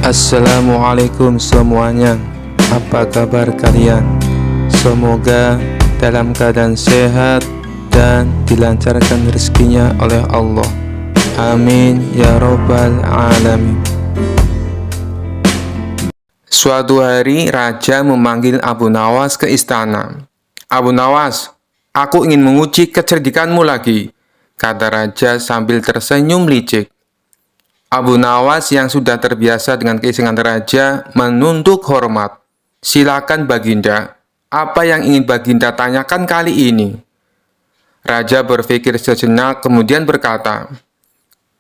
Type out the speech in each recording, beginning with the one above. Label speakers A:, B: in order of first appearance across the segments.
A: Assalamualaikum semuanya. Apa kabar kalian? Semoga dalam keadaan sehat dan dilancarkan rezekinya oleh Allah. Amin ya robbal alamin. Suatu hari raja memanggil Abu Nawas ke istana. "Abu Nawas, aku ingin menguji kecerdikanmu lagi," kata raja sambil tersenyum licik. Abu Nawas yang sudah terbiasa dengan keisengan raja menunduk hormat. "Silakan Baginda, apa yang ingin Baginda tanyakan kali ini?" Raja berpikir sejenak kemudian berkata,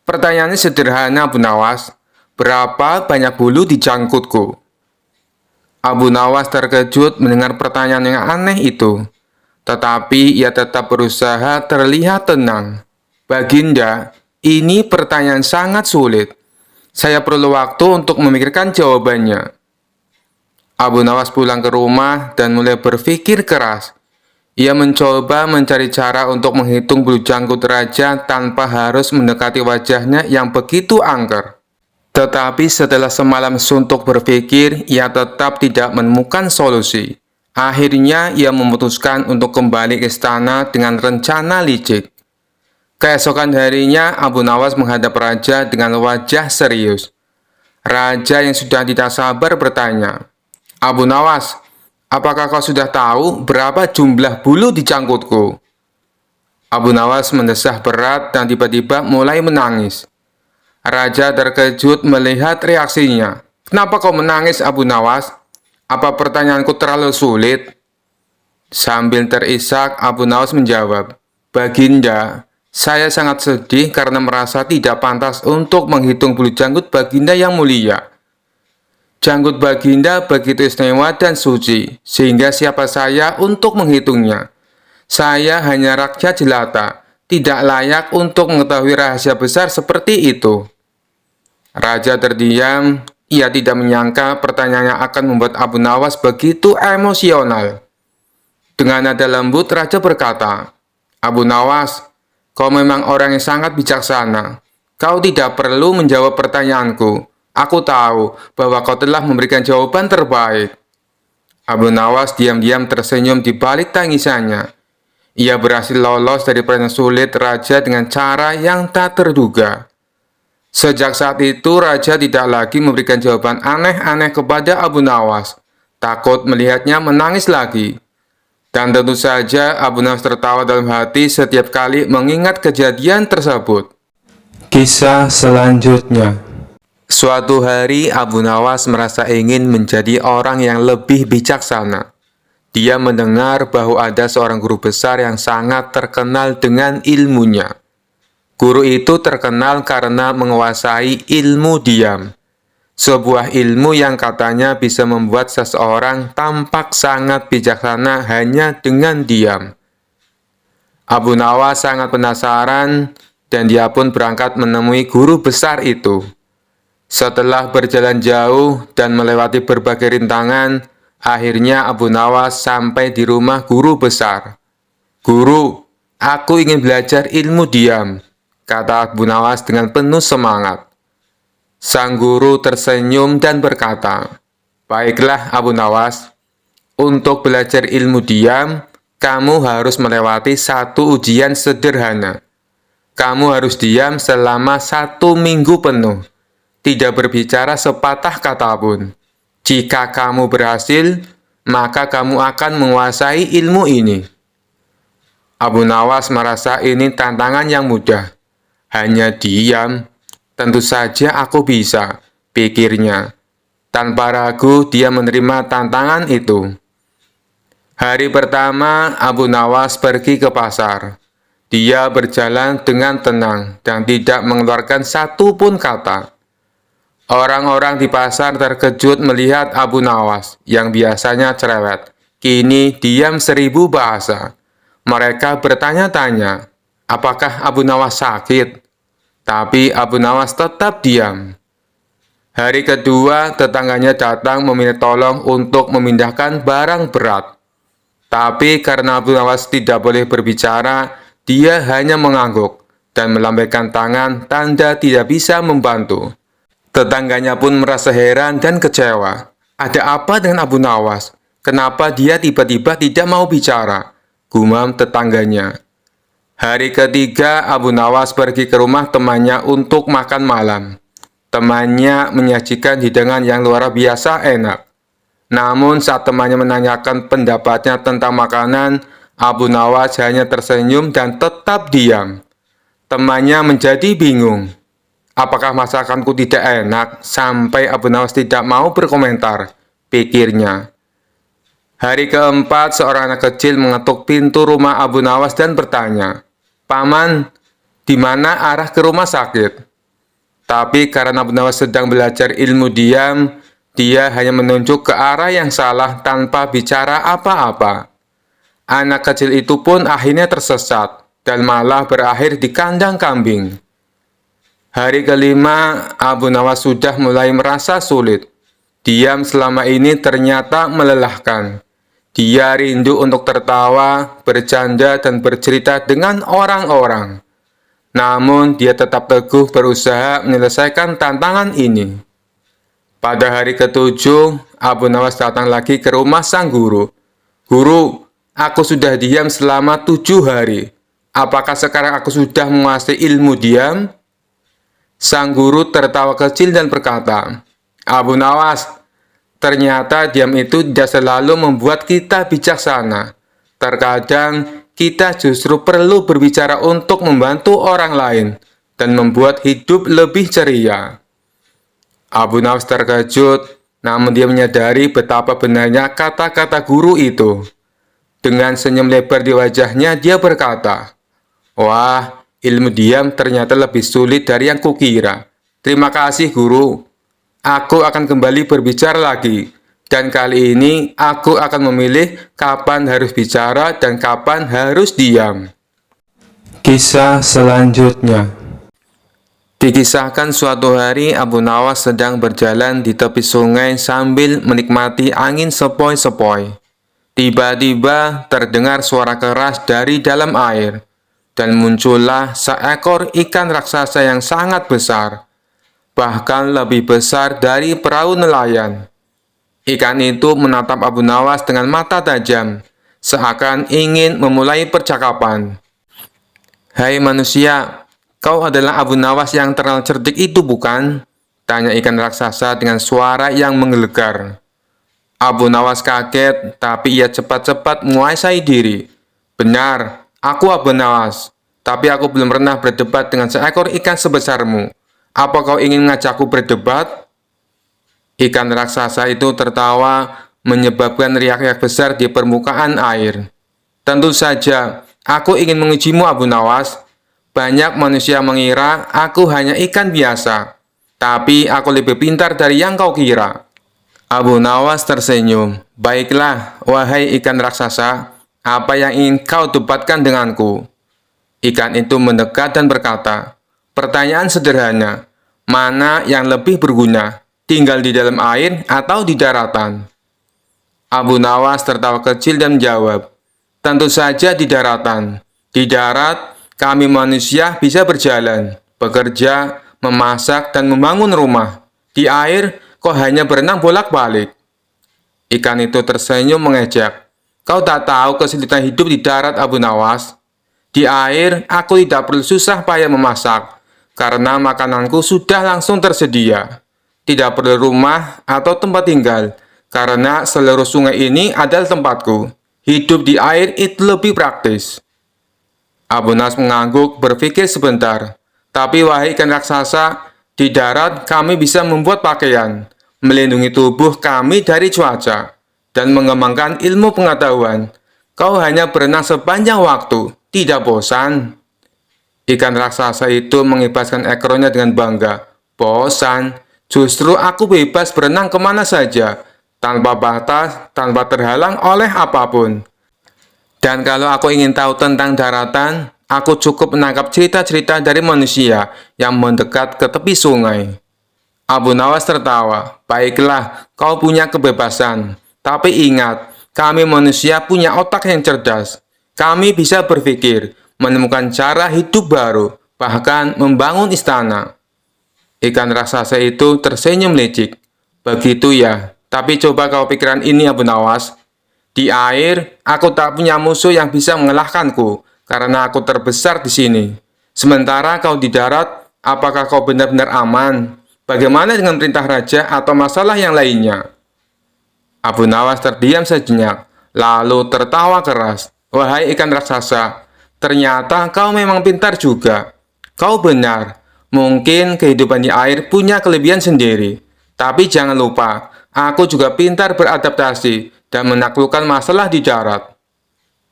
A: "Pertanyaannya sederhana Abu Nawas, berapa banyak bulu di jangkutku?" Abu Nawas terkejut mendengar pertanyaan yang aneh itu, tetapi ia tetap berusaha terlihat tenang. "Baginda, ini pertanyaan sangat sulit. Saya perlu waktu untuk memikirkan jawabannya." Abu Nawas pulang ke rumah dan mulai berpikir keras. Ia mencoba mencari cara untuk menghitung bulu jangkut raja tanpa harus mendekati wajahnya yang begitu angker. Tetapi setelah semalam suntuk berpikir, ia tetap tidak menemukan solusi. Akhirnya ia memutuskan untuk kembali ke istana dengan rencana licik. Keesokan harinya, Abu Nawas menghadap raja dengan wajah serius. Raja yang sudah tidak sabar bertanya, "Abu Nawas, apakah kau sudah tahu berapa jumlah bulu di jangkutku?" Abu Nawas mendesah berat dan tiba-tiba mulai menangis. Raja terkejut melihat reaksinya. "Kenapa kau menangis, Abu Nawas? Apa pertanyaanku terlalu sulit?" Sambil terisak, Abu Nawas menjawab, "Baginda, saya sangat sedih karena merasa tidak pantas untuk menghitung bulu janggut Baginda yang mulia. Janggut Baginda begitu istimewa dan suci, sehingga siapa saya untuk menghitungnya? Saya hanya rakyat jelata, tidak layak untuk mengetahui rahasia besar seperti itu." Raja terdiam, ia tidak menyangka pertanyaannya akan membuat Abu Nawas begitu emosional. Dengan nada lembut, Raja berkata, "Abu Nawas, kau memang orang yang sangat bijaksana. Kau tidak perlu menjawab pertanyaanku. Aku tahu bahwa kau telah memberikan jawaban terbaik." Abu Nawas diam-diam tersenyum di balik tangisannya. Ia berhasil lolos dari pertanyaan sulit Raja dengan cara yang tak terduga. Sejak saat itu, Raja tidak lagi memberikan jawaban aneh-aneh kepada Abu Nawas, takut melihatnya menangis lagi. Dan tentu saja Abu Nawas tertawa dalam hati setiap kali mengingat kejadian tersebut. Kisah selanjutnya. Suatu hari Abu Nawas merasa ingin menjadi orang yang lebih bijaksana. Dia mendengar bahwa ada seorang guru besar yang sangat terkenal dengan ilmunya. Guru itu terkenal karena menguasai ilmu diam. Sebuah ilmu yang katanya bisa membuat seseorang tampak sangat bijaksana hanya dengan diam. Abu Nawas sangat penasaran dan dia pun berangkat menemui guru besar itu. Setelah berjalan jauh dan melewati berbagai rintangan, akhirnya Abu Nawas sampai di rumah guru besar. "Guru, aku ingin belajar ilmu diam," kata Abu Nawas dengan penuh semangat. Sang guru tersenyum dan berkata, "Baiklah Abu Nawas, untuk belajar ilmu diam, kamu harus melewati satu ujian sederhana. Kamu harus diam selama 1 minggu penuh, tidak berbicara sepatah kata pun. Jika kamu berhasil, maka kamu akan menguasai ilmu ini." Abu Nawas merasa ini tantangan yang mudah. Hanya diam, tentu saja aku bisa, pikirnya. Tanpa ragu, dia menerima tantangan itu. Hari pertama, Abu Nawas pergi ke pasar. Dia berjalan dengan tenang dan tidak mengeluarkan satu pun kata. Orang-orang di pasar terkejut melihat Abu Nawas yang biasanya cerewet. Kini diam 1000 bahasa. Mereka bertanya-tanya, apakah Abu Nawas sakit? Tapi Abu Nawas tetap diam. Hari kedua, tetangganya datang meminta tolong untuk memindahkan barang berat. Tapi karena Abu Nawas tidak boleh berbicara, dia hanya mengangguk dan melambaikan tangan tanda tidak bisa membantu. Tetangganya pun merasa heran dan kecewa. Ada apa dengan Abu Nawas? Kenapa dia tiba-tiba tidak mau bicara? Gumam tetangganya. Hari ketiga, Abu Nawas pergi ke rumah temannya untuk makan malam. Temannya menyajikan hidangan yang luar biasa enak. Namun saat temannya menanyakan pendapatnya tentang makanan, Abu Nawas hanya tersenyum dan tetap diam. Temannya menjadi bingung. Apakah masakanku tidak enak sampai Abu Nawas tidak mau berkomentar, pikirnya. Hari keempat, seorang anak kecil mengetuk pintu rumah Abu Nawas dan bertanya, "Paman, di mana arah ke rumah sakit?" Tapi karena Abu Nawas sedang belajar ilmu diam, dia hanya menunjuk ke arah yang salah tanpa bicara apa-apa. Anak kecil itu pun akhirnya tersesat dan malah berakhir di kandang kambing. Hari kelima, Abu Nawas sudah mulai merasa sulit. Diam selama ini ternyata melelahkan. Dia rindu untuk tertawa, bercanda, dan bercerita dengan orang-orang. Namun, dia tetap teguh berusaha menyelesaikan tantangan ini. Pada hari ketujuh, Abu Nawas datang lagi ke rumah sang guru. "Guru, aku sudah diam selama 7 hari. Apakah sekarang aku sudah menguasai ilmu diam?" Sang guru tertawa kecil dan berkata, "Abu Nawas, ternyata diam itu tidak selalu membuat kita bijaksana. Terkadang kita justru perlu berbicara untuk membantu orang lain dan membuat hidup lebih ceria." Abu Nawas terkejut, namun dia menyadari betapa benarnya kata-kata guru itu. Dengan senyum lebar di wajahnya, dia berkata, "Wah, ilmu diam ternyata lebih sulit dari yang kukira. Terima kasih, guru. Aku akan kembali berbicara lagi. Dan kali ini aku akan memilih kapan harus bicara dan kapan harus diam." Kisah selanjutnya. Dikisahkan suatu hari Abu Nawas sedang berjalan di tepi sungai sambil menikmati angin sepoi-sepoi. Tiba-tiba terdengar suara keras dari dalam air, dan muncullah seekor ikan raksasa yang sangat besar, bahkan lebih besar dari perahu nelayan. Ikan itu menatap Abu Nawas dengan mata tajam, seakan ingin memulai percakapan. "Hai manusia, kau adalah Abu Nawas yang terkenal cerdik itu bukan?" tanya ikan raksasa dengan suara yang menggelegar. Abu Nawas kaget, tapi ia cepat-cepat menguasai diri. "Benar, aku Abu Nawas, tapi aku belum pernah berdebat dengan seekor ikan sebesarmu. Apa kau ingin mengajakku berdebat?" Ikan raksasa itu tertawa, menyebabkan riak-riak besar di permukaan air. "Tentu saja, aku ingin mengujimu Abu Nawas. Banyak manusia mengira aku hanya ikan biasa, tapi aku lebih pintar dari yang kau kira." Abu Nawas tersenyum. "Baiklah, wahai ikan raksasa, apa yang ingin kau debatkan denganku?" Ikan itu mendekat dan berkata, "Pertanyaan sederhana, mana yang lebih berguna? Tinggal di dalam air atau di daratan?" Abu Nawas tertawa kecil dan menjawab, "Tentu saja di daratan. Di darat, kami manusia bisa berjalan, bekerja, memasak, dan membangun rumah. Di air, kau hanya berenang bolak-balik." Ikan itu tersenyum mengejek. "Kau tak tahu kesulitan hidup di darat, Abu Nawas. Di air, aku tidak perlu susah payah memasak, karena makananku sudah langsung tersedia. Tidak perlu rumah atau tempat tinggal, karena seluruh sungai ini adalah tempatku. Hidup di air itu lebih praktis." Abu Nawas mengangguk berpikir sebentar. "Tapi wahai ikan raksasa, di darat kami bisa membuat pakaian, melindungi tubuh kami dari cuaca, dan mengembangkan ilmu pengetahuan. Kau hanya berenang sepanjang waktu, tidak bosan?" Ikan raksasa itu mengibaskan ekornya dengan bangga. "Bosan? Justru aku bebas berenang kemana saja, tanpa batas, tanpa terhalang oleh apapun. Dan kalau aku ingin tahu tentang daratan, aku cukup menangkap cerita-cerita dari manusia yang mendekat ke tepi sungai." Abu Nawas tertawa. "Baiklah, kau punya kebebasan. Tapi ingat, kami manusia punya otak yang cerdas. Kami bisa berpikir, menemukan cara hidup baru, bahkan membangun istana." Ikan raksasa itu tersenyum licik. Begitu ya, tapi coba kau pikiran ini Abu Nawas. Di air, aku tak punya musuh yang bisa mengalahkanku, karena aku terbesar di sini. Sementara kau di darat, apakah kau benar-benar aman? Bagaimana dengan perintah raja atau masalah yang lainnya? Abu Nawas terdiam sejenak, lalu tertawa keras. Wahai ikan raksasa, ternyata kau memang pintar juga. Kau benar, mungkin kehidupan di air punya kelebihan sendiri. Tapi jangan lupa, aku juga pintar beradaptasi dan menaklukkan masalah di darat.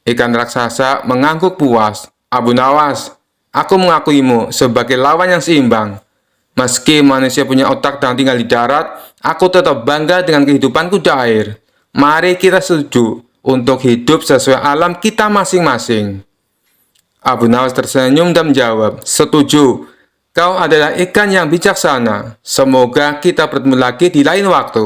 A: Ikan raksasa mengangguk puas. Abu Nawas, aku mengakuimu sebagai lawan yang seimbang. Meski manusia punya otak dan tinggal di darat, aku tetap bangga dengan kehidupanku di air. Mari kita setuju untuk hidup sesuai alam kita masing-masing. Abu Nawas tersenyum dan menjawab, setuju. Kau adalah ikan yang bijaksana. Semoga kita bertemu lagi di lain waktu.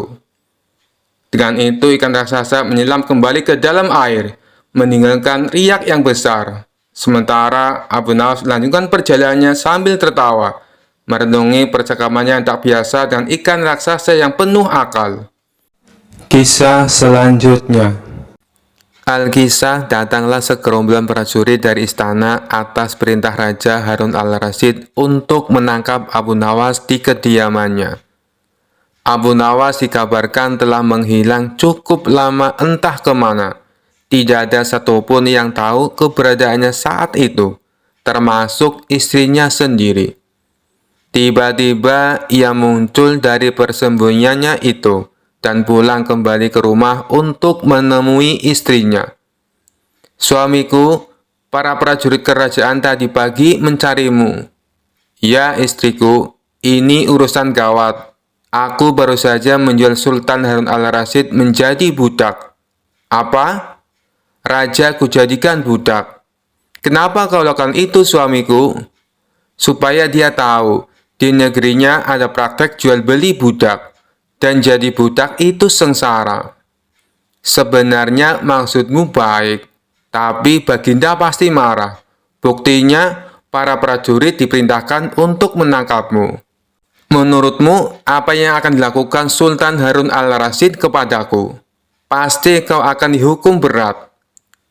A: Dengan itu ikan raksasa menyelam kembali ke dalam air, meninggalkan riak yang besar. Sementara Abu Nawas melanjutkan perjalanannya sambil tertawa, merenungi percakapannya yang tak biasa dengan ikan raksasa yang penuh akal. Kisah selanjutnya. Al-Kisah, datanglah segerombolan prajurit dari istana atas perintah Raja Harun al-Rasyid untuk menangkap Abu Nawas di kediamannya. Abu Nawas dikabarkan telah menghilang cukup lama entah kemana. Tidak ada satupun yang tahu keberadaannya saat itu, termasuk istrinya sendiri. Tiba-tiba ia muncul dari persembunyiannya itu dan pulang kembali ke rumah untuk menemui istrinya. Suamiku, para prajurit kerajaan tadi pagi mencarimu. Ya istriku, ini urusan gawat. Aku baru saja menjual Sultan Harun al-Rasyid menjadi budak. Apa? Raja kujadikan budak. Kenapa kau lakukan itu suamiku? Supaya dia tahu, di negerinya ada praktek jual beli budak. Dan jadi budak itu sengsara. Sebenarnya maksudmu baik, tapi Baginda pasti marah. Buktinya, para prajurit diperintahkan untuk menangkapmu. Menurutmu, apa yang akan dilakukan Sultan Harun al-Rasyid kepadaku? Pasti kau akan dihukum berat.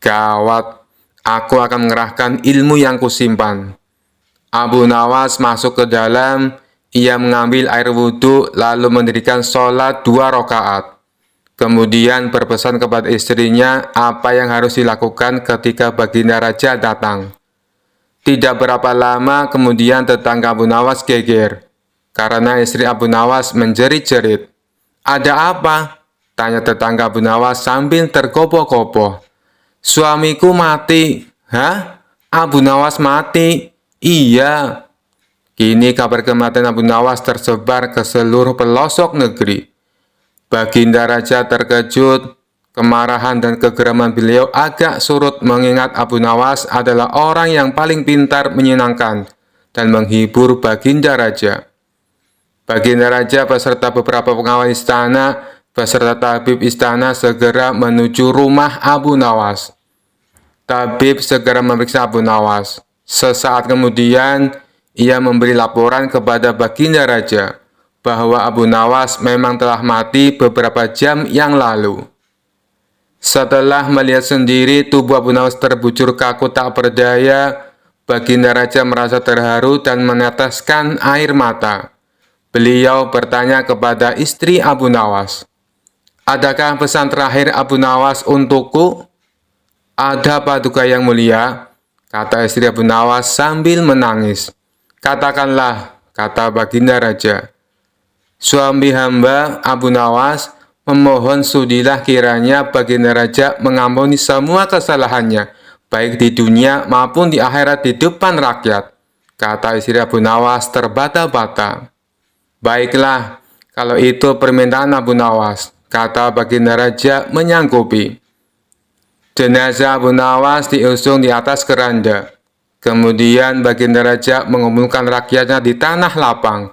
A: Gawat, aku akan mengerahkan ilmu yang kusimpan. Abu Nawas masuk ke dalam. Ia mengambil air wudhu lalu mendirikan sholat 2 rakaat. Kemudian berpesan kepada istrinya apa yang harus dilakukan ketika Baginda Raja datang. Tidak berapa lama kemudian tetangga Abu Nawas geger, karena istri Abu Nawas menjerit-jerit. Ada apa? Tanya tetangga Abu Nawas sambil terkopoh-kopoh. Suamiku mati. Hah? Abu Nawas mati? Iya. Kini kabar kematian Abu Nawas tersebar ke seluruh pelosok negeri. Baginda Raja terkejut, kemarahan dan kegeraman beliau agak surut mengingat Abu Nawas adalah orang yang paling pintar menyenangkan dan menghibur Baginda Raja. Baginda Raja beserta beberapa pengawal istana beserta tabib istana segera menuju rumah Abu Nawas. Tabib segera memeriksa Abu Nawas. Sesaat kemudian, ia memberi laporan kepada Baginda Raja bahwa Abu Nawas memang telah mati beberapa jam yang lalu. Setelah melihat sendiri tubuh Abu Nawas terbujur kaku tak berdaya, Baginda Raja merasa terharu dan meneteskan air mata. Beliau bertanya kepada istri Abu Nawas, "Adakah pesan terakhir Abu Nawas untukku?" "Ada Paduka yang mulia," kata istri Abu Nawas sambil menangis. "Katakanlah," kata Baginda Raja. "Suami hamba, Abu Nawas, memohon sudilah kiranya Baginda Raja mengampuni semua kesalahannya, baik di dunia maupun di akhirat di depan rakyat," kata istri Abu Nawas terbata-bata. "Baiklah, kalau itu permintaan Abu Nawas," kata Baginda Raja menyanggupi. Jenazah Abu Nawas diusung di atas keranda. Kemudian Baginda Raja mengumpulkan rakyatnya di tanah lapang.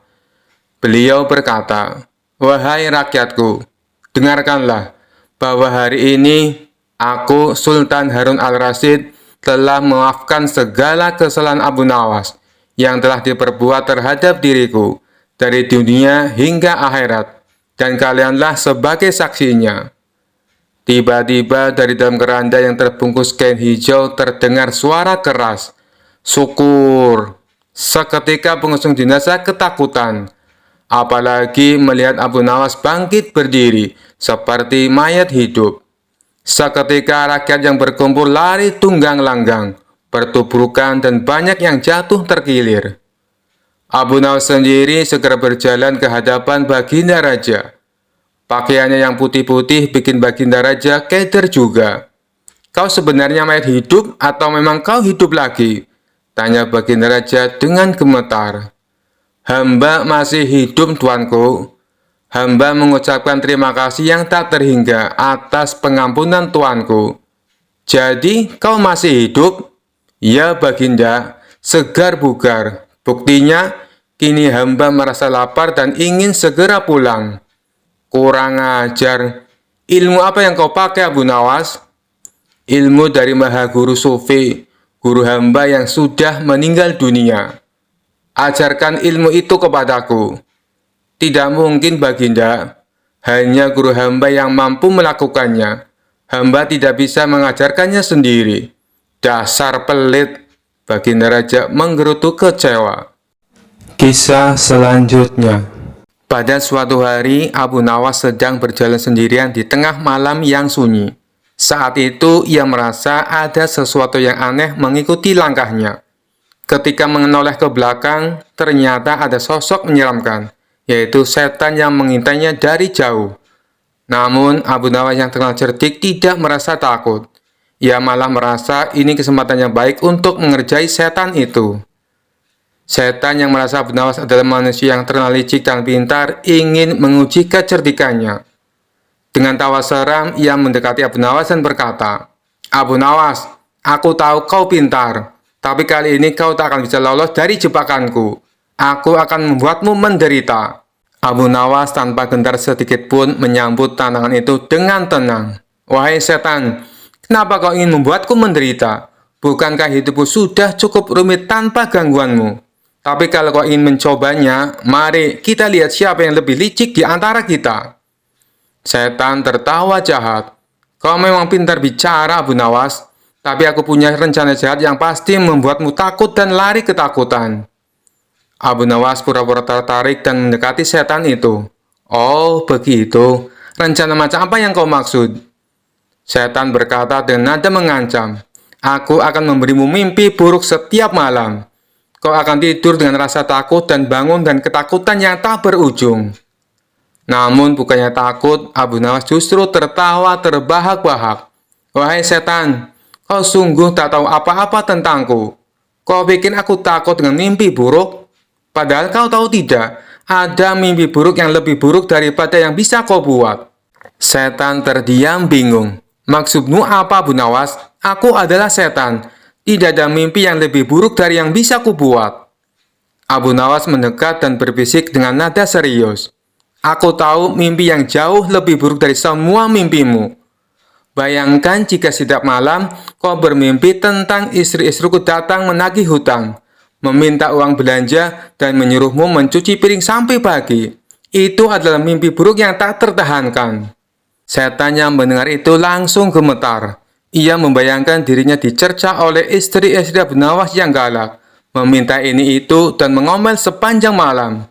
A: Beliau berkata, "Wahai rakyatku, dengarkanlah bahwa hari ini aku, Sultan Harun al-Rasyid, telah memaafkan segala kesalahan Abu Nawas yang telah diperbuat terhadap diriku dari dunia hingga akhirat, dan kalianlah sebagai saksinya. Tiba-tiba dari dalam keranda yang terbungkus kain hijau terdengar suara keras, "Syukur!" Seketika pengusung jenazah ketakutan, apalagi melihat Abu Nawas bangkit berdiri seperti mayat hidup. Seketika rakyat yang berkumpul lari tunggang langgang, bertubrukan, dan banyak yang jatuh terkilir. Abu Nawas sendiri segera berjalan ke hadapan Baginda Raja. Pakaiannya yang putih-putih bikin Baginda Raja keder juga. "Kau sebenarnya mayat hidup atau memang kau hidup lagi?" tanya Baginda Raja dengan gemetar. "Hamba masih hidup, tuanku. Hamba mengucapkan terima kasih yang tak terhingga atas pengampunan tuanku." "Jadi kau masih hidup?" "Ya, Baginda, segar bugar. Buktinya, kini hamba merasa lapar dan ingin segera pulang." "Kurang ajar. Ilmu apa yang kau pakai, Abu Nawas?" "Ilmu dari Maha Guru Sufi, guru hamba yang sudah meninggal dunia. Ajarkan ilmu itu kepadaku." "Tidak mungkin, Baginda. Hanya guru hamba yang mampu melakukannya. Hamba tidak bisa mengajarkannya sendiri." "Dasar pelit!" Baginda Raja menggerutu kecewa. Kisah selanjutnya. Pada suatu hari, Abu Nawas sedang berjalan sendirian di tengah malam yang sunyi. Saat itu, ia merasa ada sesuatu yang aneh mengikuti langkahnya. Ketika menoleh ke belakang, ternyata ada sosok menyeramkan, yaitu setan yang mengintainya dari jauh. Namun, Abu Nawas yang terkenal cerdik tidak merasa takut. Ia malah merasa ini kesempatan yang baik untuk mengerjai setan itu. Setan yang merasa Abu Nawas adalah manusia yang terkenal licik dan pintar ingin menguji kecerdikannya. Dengan tawa seram, ia mendekati Abu Nawas dan berkata, "Abu Nawas, aku tahu kau pintar, tapi kali ini kau tak akan bisa lolos dari jebakanku. Aku akan membuatmu menderita." Abu Nawas tanpa gentar sedikit pun menyambut tantangan itu dengan tenang. "Wahai setan, kenapa kau ingin membuatku menderita? Bukankah hidupku sudah cukup rumit tanpa gangguanmu? Tapi kalau kau ingin mencobanya, mari kita lihat siapa yang lebih licik di antara kita." Setan tertawa jahat. "Kau memang pintar bicara, Abu Nawas, tapi aku punya rencana jahat yang pasti membuatmu takut dan lari ketakutan." Abu Nawas pura-pura tertarik dan mendekati setan itu. "Oh, begitu. Rencana macam apa yang kau maksud?" Setan berkata dengan nada mengancam, "Aku akan memberimu mimpi buruk setiap malam. Kau akan tidur dengan rasa takut dan bangun dan ketakutan yang tak berujung." Namun bukannya takut, Abu Nawas justru tertawa terbahak-bahak. "Wahai setan, kau sungguh tak tahu apa-apa tentangku. Kau bikin aku takut dengan mimpi buruk? Padahal kau tahu tidak, ada mimpi buruk yang lebih buruk daripada yang bisa kau buat." Setan terdiam bingung. "Maksudmu apa, Abu Nawas? Aku adalah setan. Tidak ada mimpi yang lebih buruk dari yang bisa kubuat." Abu Nawas mendekat dan berbisik dengan nada serius. "Aku tahu mimpi yang jauh lebih buruk dari semua mimpimu. Bayangkan jika setiap malam kau bermimpi tentang istri-istriku datang menagih hutang, meminta uang belanja, dan menyuruhmu mencuci piring sampai pagi. Itu adalah mimpi buruk yang tak tertahankan." Setan yang mendengar itu langsung gemetar. Ia membayangkan dirinya dicerca oleh istri-istri Abu Nawas yang galak, meminta ini itu dan mengomel sepanjang malam.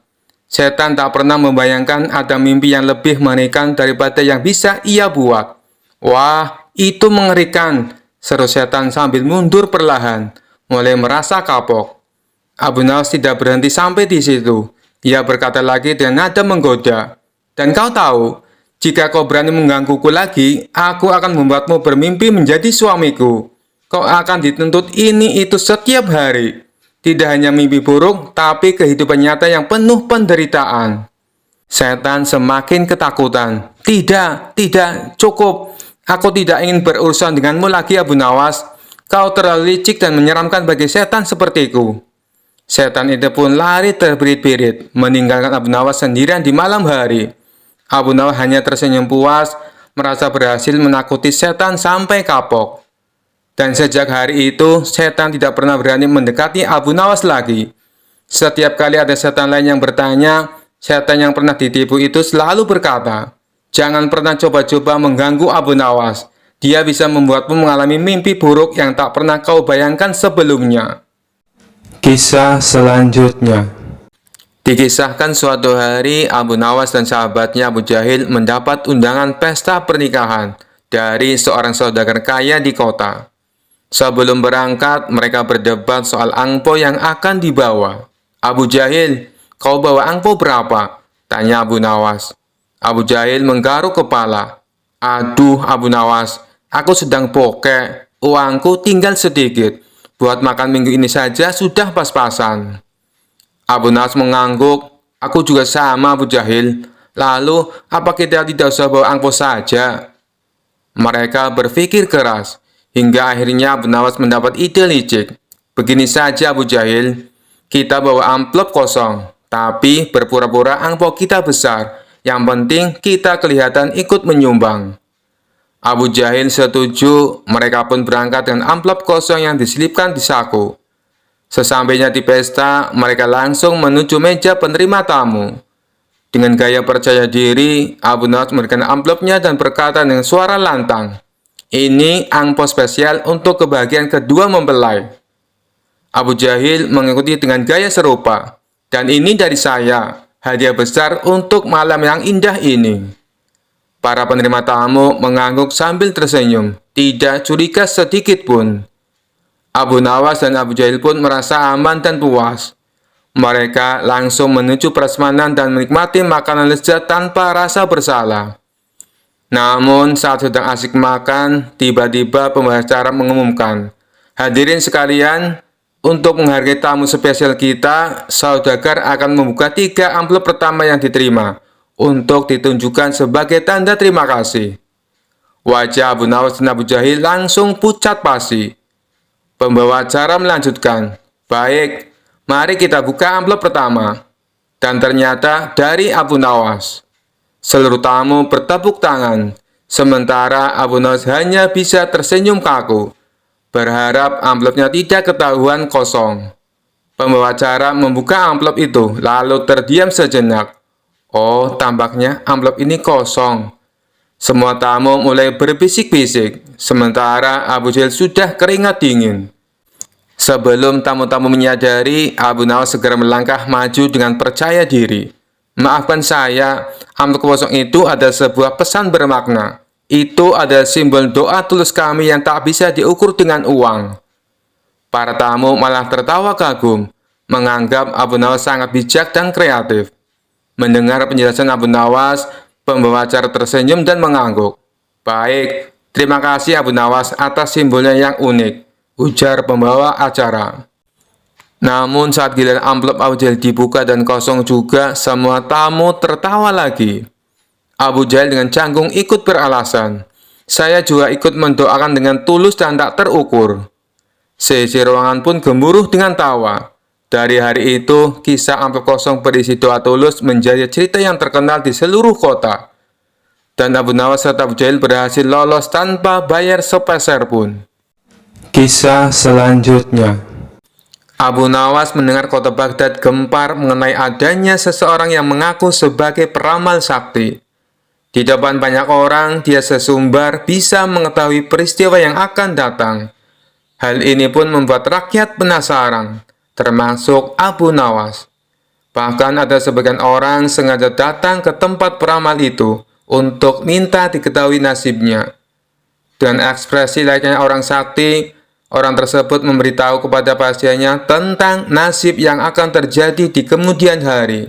A: Setan tak pernah membayangkan ada mimpi yang lebih mengerikan daripada yang bisa ia buat. "Wah, itu mengerikan," seru setan sambil mundur perlahan, mulai merasa kapok. Abu Nawas tidak berhenti sampai di situ. Ia berkata lagi dengan nada menggoda, "Dan kau tahu, jika kau berani menggangguku lagi, aku akan membuatmu bermimpi menjadi suamiku. Kau akan dituntut ini itu setiap hari. Tidak hanya mimpi buruk, tapi kehidupan nyata yang penuh penderitaan." Setan semakin ketakutan. "Tidak, tidak, cukup. Aku tidak ingin berurusan denganmu lagi, Abu Nawas. Kau terlalu licik dan menyeramkan bagi setan sepertiku." Setan itu pun lari terbirit-birit, meninggalkan Abu Nawas sendirian di malam hari. Abu Nawas hanya tersenyum puas, merasa berhasil menakuti setan sampai kapok. Dan sejak hari itu, setan tidak pernah berani mendekati Abu Nawas lagi. Setiap kali ada setan lain yang bertanya, setan yang pernah ditipu itu selalu berkata, "Jangan pernah coba-coba mengganggu Abu Nawas. Dia bisa membuatmu mengalami mimpi buruk yang tak pernah kau bayangkan sebelumnya." Kisah selanjutnya. Dikisahkan suatu hari Abu Nawas dan sahabatnya Abu Jahil mendapat undangan pesta pernikahan dari seorang saudagar kaya di kota. Sebelum berangkat, mereka berdebat soal angpau yang akan dibawa. "Abu Jahil, kau bawa angpau berapa?" tanya Abu Nawas. Abu Jahil menggaruk kepala. "Aduh Abu Nawas, aku sedang bokek, uangku tinggal sedikit. Buat makan minggu ini saja sudah pas-pasan." Abu Nawas mengangguk. "Aku juga sama Abu Jahil. Lalu, apa kita tidak usah bawa angpau saja?" Mereka berpikir keras, hingga akhirnya Abu Nawas mendapat ide licik. "Begini saja Abu Jahil, kita bawa amplop kosong, tapi berpura-pura angpau kita besar. Yang penting kita kelihatan ikut menyumbang." Abu Jahil setuju. Mereka pun berangkat dengan amplop kosong yang diselipkan di saku. Sesampainya di pesta, mereka langsung menuju meja penerima tamu. Dengan gaya percaya diri, Abu Nawas memberikan amplopnya dan berkata dengan suara lantang, "Ini angpau spesial untuk kebahagiaan kedua mempelai." Abu Jahil mengikuti dengan gaya serupa, "Dan ini dari saya, hadiah besar untuk malam yang indah ini." Para penerima tamu mengangguk sambil tersenyum, tidak curiga sedikit pun. Abu Nawas dan Abu Jahil pun merasa aman dan puas. Mereka langsung menuju prasmanan dan menikmati makanan lezat tanpa rasa bersalah. Namun saat sedang asik makan, tiba-tiba pembawa acara mengumumkan, "Hadirin sekalian, untuk menghargai tamu spesial kita, saudagar akan membuka 3 amplop pertama yang diterima untuk ditunjukkan sebagai tanda terima kasih." Wajah Abu Nawas dan Abu Jahil langsung pucat pasi. Pembawa acara melanjutkan, "Baik, mari kita buka amplop pertama." Dan ternyata dari Abu Nawas. Seluruh tamu bertepuk tangan, sementara Abu Nawas hanya bisa tersenyum kaku, berharap amplopnya tidak ketahuan kosong. Pembawa acara membuka amplop itu, lalu terdiam sejenak. Oh, tampaknya amplop ini kosong. Semua tamu mulai berbisik-bisik, sementara Abu Jahil sudah keringat dingin. Sebelum tamu-tamu menyadari, Abu Nawas segera melangkah maju dengan percaya diri. "Maafkan saya, amplop kosong itu ada sebuah pesan bermakna. Itu ada simbol doa tulus kami yang tak bisa diukur dengan uang." Para tamu malah tertawa kagum, menganggap Abu Nawas sangat bijak dan kreatif. Mendengar penjelasan Abu Nawas, pembawa acara tersenyum dan mengangguk. "Baik, terima kasih Abu Nawas atas simbolnya yang unik," ujar pembawa acara. Namun saat giliran amplop Abu Jahil dibuka dan kosong juga, semua tamu tertawa lagi. Abu Jahil dengan canggung ikut beralasan, "Saya juga ikut mendoakan dengan tulus dan tak terukur." Seisi ruangan pun gemuruh dengan tawa. Dari hari itu, kisah amplop kosong berisi doa tulus menjadi cerita yang terkenal di seluruh kota. Dan Abu Nawas serta Abu Jahil berhasil lolos tanpa bayar sepeser pun. Kisah selanjutnya. Abu Nawas mendengar kota Baghdad gempar mengenai adanya seseorang yang mengaku sebagai peramal sakti. Di depan banyak orang, dia sesumbar bisa mengetahui peristiwa yang akan datang. Hal ini pun membuat rakyat penasaran, termasuk Abu Nawas. Bahkan ada sebagian orang sengaja datang ke tempat peramal itu untuk minta diketahui nasibnya. Dengan ekspresi layaknya orang sakti, orang tersebut memberitahu kepada pasiennya tentang nasib yang akan terjadi di kemudian hari.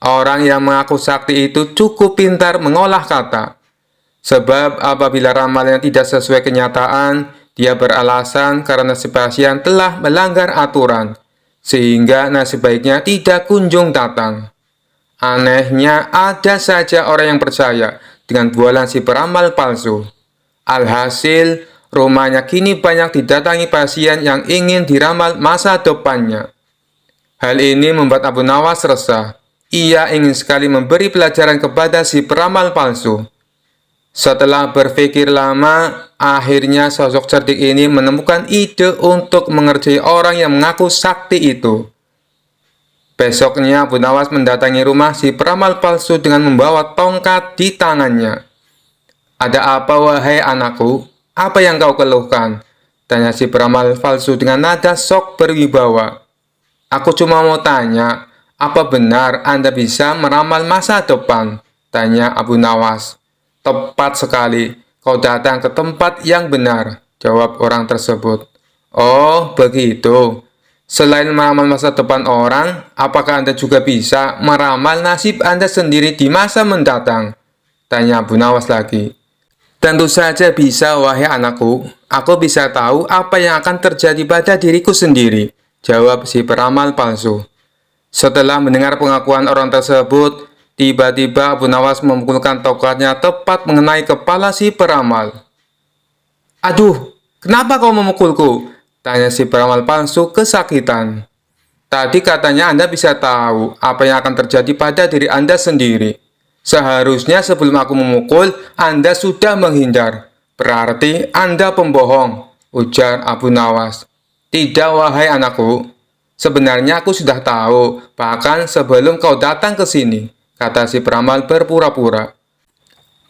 A: Orang yang mengaku sakti itu cukup pintar mengolah kata. Sebab apabila ramalannya tidak sesuai kenyataan, dia beralasan karena si pasien telah melanggar aturan, sehingga nasib baiknya tidak kunjung datang. Anehnya, ada saja orang yang percaya dengan bualan si peramal palsu. Alhasil, rumahnya kini banyak didatangi pasien yang ingin diramal masa depannya. Hal ini membuat Abu Nawas resah. Ia ingin sekali memberi pelajaran kepada si peramal palsu. Setelah berpikir lama, akhirnya sosok cerdik ini menemukan ide untuk mengerjai orang yang mengaku sakti itu. Besoknya Abu Nawas mendatangi rumah si peramal palsu dengan membawa tongkat di tangannya. "Ada apa wahai anakku? Apa yang kau keluhkan?" tanya si peramal palsu dengan nada sok berwibawa. "Aku cuma mau tanya, apa benar Anda bisa meramal masa depan?" tanya Abu Nawas. "Tepat sekali, kau datang ke tempat yang benar," jawab orang tersebut. "Oh, begitu. Selain meramal masa depan orang, apakah Anda juga bisa meramal nasib Anda sendiri di masa mendatang?" tanya Abu Nawas lagi. "Tentu saja bisa, wahai anakku. Aku bisa tahu apa yang akan terjadi pada diriku sendiri," jawab si peramal palsu. Setelah mendengar pengakuan orang tersebut, tiba-tiba Abu Nawas memukulkan tongkatnya tepat mengenai kepala si peramal. "Aduh, kenapa kau memukulku?" tanya si peramal palsu kesakitan. "Tadi katanya Anda bisa tahu apa yang akan terjadi pada diri Anda sendiri. Seharusnya sebelum aku memukul, Anda sudah menghindar. Berarti Anda pembohong," ujar Abu Nawas. "Tidak, wahai anakku. Sebenarnya aku sudah tahu, bahkan sebelum kau datang ke sini," kata si peramal berpura-pura.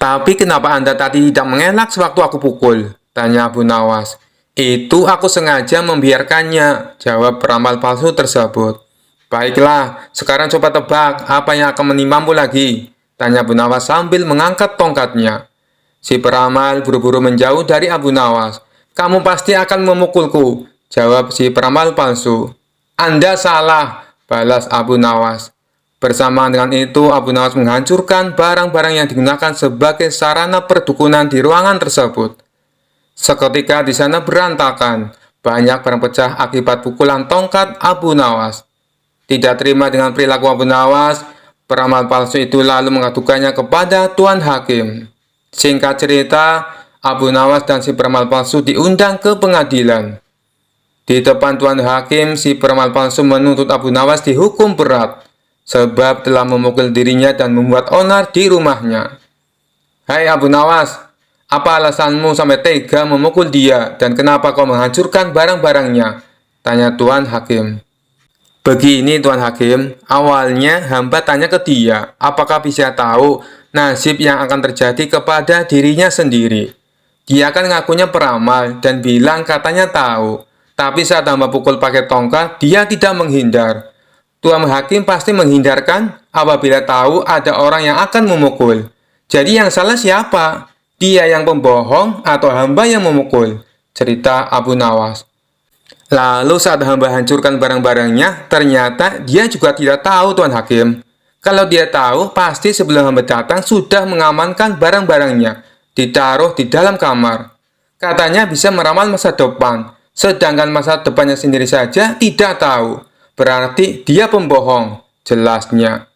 A: "Tapi kenapa Anda tadi tidak mengelak sewaktu aku pukul?" tanya Abu Nawas. "Itu aku sengaja membiarkannya," jawab peramal palsu tersebut. "Baiklah, sekarang coba tebak apa yang akan menimpamu lagi," tanya Abu Nawas sambil mengangkat tongkatnya. Si peramal buru-buru menjauh dari Abu Nawas. "Kamu pasti akan memukulku," jawab si peramal palsu. "Anda salah," balas Abu Nawas. Bersamaan dengan itu, Abu Nawas menghancurkan barang-barang yang digunakan sebagai sarana perdukunan di ruangan tersebut. Seketika di sana berantakan, banyak barang pecah akibat pukulan tongkat Abu Nawas. Tidak terima dengan perilaku Abu Nawas, peramal palsu itu lalu mengadukannya kepada Tuan Hakim. Singkat cerita, Abu Nawas dan si peramal palsu diundang ke pengadilan. Di depan Tuan Hakim, si peramal palsu menuntut Abu Nawas dihukum berat, sebab telah memukul dirinya dan membuat onar di rumahnya. "Hai Abu Nawas, apa alasanmu sampai tega memukul dia dan kenapa kau menghancurkan barang-barangnya?" tanya Tuan Hakim. "Begini Tuan Hakim, awalnya hamba tanya ke dia, apakah bisa tahu nasib yang akan terjadi kepada dirinya sendiri. Dia kan ngakunya peramal dan bilang katanya tahu, tapi saat hamba pukul pakai tongkat, dia tidak menghindar. Tuan Hakim pasti menghindarkan apabila tahu ada orang yang akan memukul. Jadi yang salah siapa? Dia yang pembohong atau hamba yang memukul?" cerita Abu Nawas. "Lalu saat hamba hancurkan barang-barangnya, ternyata dia juga tidak tahu Tuan Hakim. Kalau dia tahu, pasti sebelum hamba datang sudah mengamankan barang-barangnya, ditaruh di dalam kamar. Katanya bisa meramal masa depan, sedangkan masa depannya sendiri saja tidak tahu. Berarti dia pembohong," jelasnya.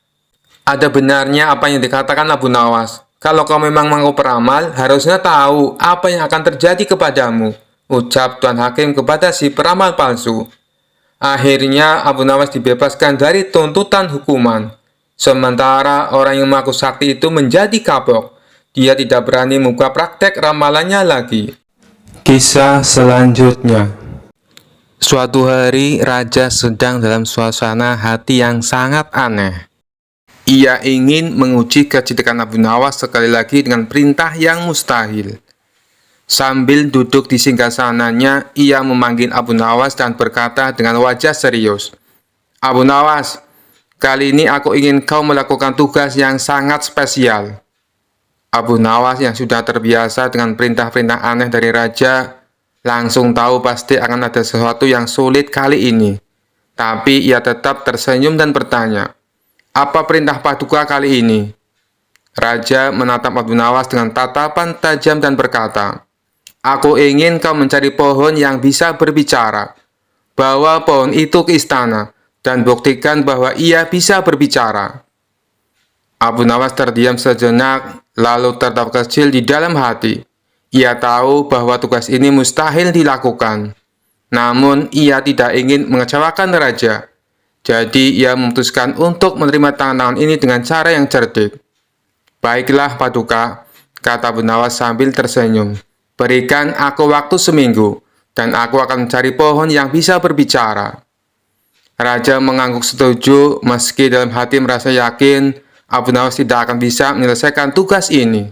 A: "Ada benarnya apa yang dikatakan Abu Nawas. Kalau kau memang mau peramal, harusnya tahu apa yang akan terjadi kepadamu," ucap Tuan Hakim kepada si peramal palsu. Akhirnya Abu Nawas dibebaskan dari tuntutan hukuman. Sementara orang yang mengaku sakti itu menjadi kapok. Dia tidak berani membuka praktek ramalannya lagi. Kisah selanjutnya. Suatu hari, raja sedang dalam suasana hati yang sangat aneh. Ia ingin menguji kecerdikan Abu Nawas sekali lagi dengan perintah yang mustahil. Sambil duduk di singgasananya, ia memanggil Abu Nawas dan berkata dengan wajah serius, "Abu Nawas, kali ini aku ingin kau melakukan tugas yang sangat spesial." Abu Nawas yang sudah terbiasa dengan perintah-perintah aneh dari raja, langsung tahu pasti akan ada sesuatu yang sulit kali ini. Tapi ia tetap tersenyum dan bertanya, "Apa perintah paduka kali ini?" Raja menatap Abu Nawas dengan tatapan tajam dan berkata, "Aku ingin kau mencari pohon yang bisa berbicara. Bawa pohon itu ke istana dan buktikan bahwa ia bisa berbicara." Abu Nawas terdiam sejenak, lalu tertawa kecil di dalam hati. Ia tahu bahwa tugas ini mustahil dilakukan. Namun, ia tidak ingin mengecewakan raja. Jadi, ia memutuskan untuk menerima tantangan ini dengan cara yang cerdik. "Baiklah, paduka," kata Abu Nawas sambil tersenyum. "Berikan aku waktu seminggu, dan aku akan mencari pohon yang bisa berbicara." Raja mengangguk setuju meski dalam hati merasa yakin Abu Nawas tidak akan bisa menyelesaikan tugas ini.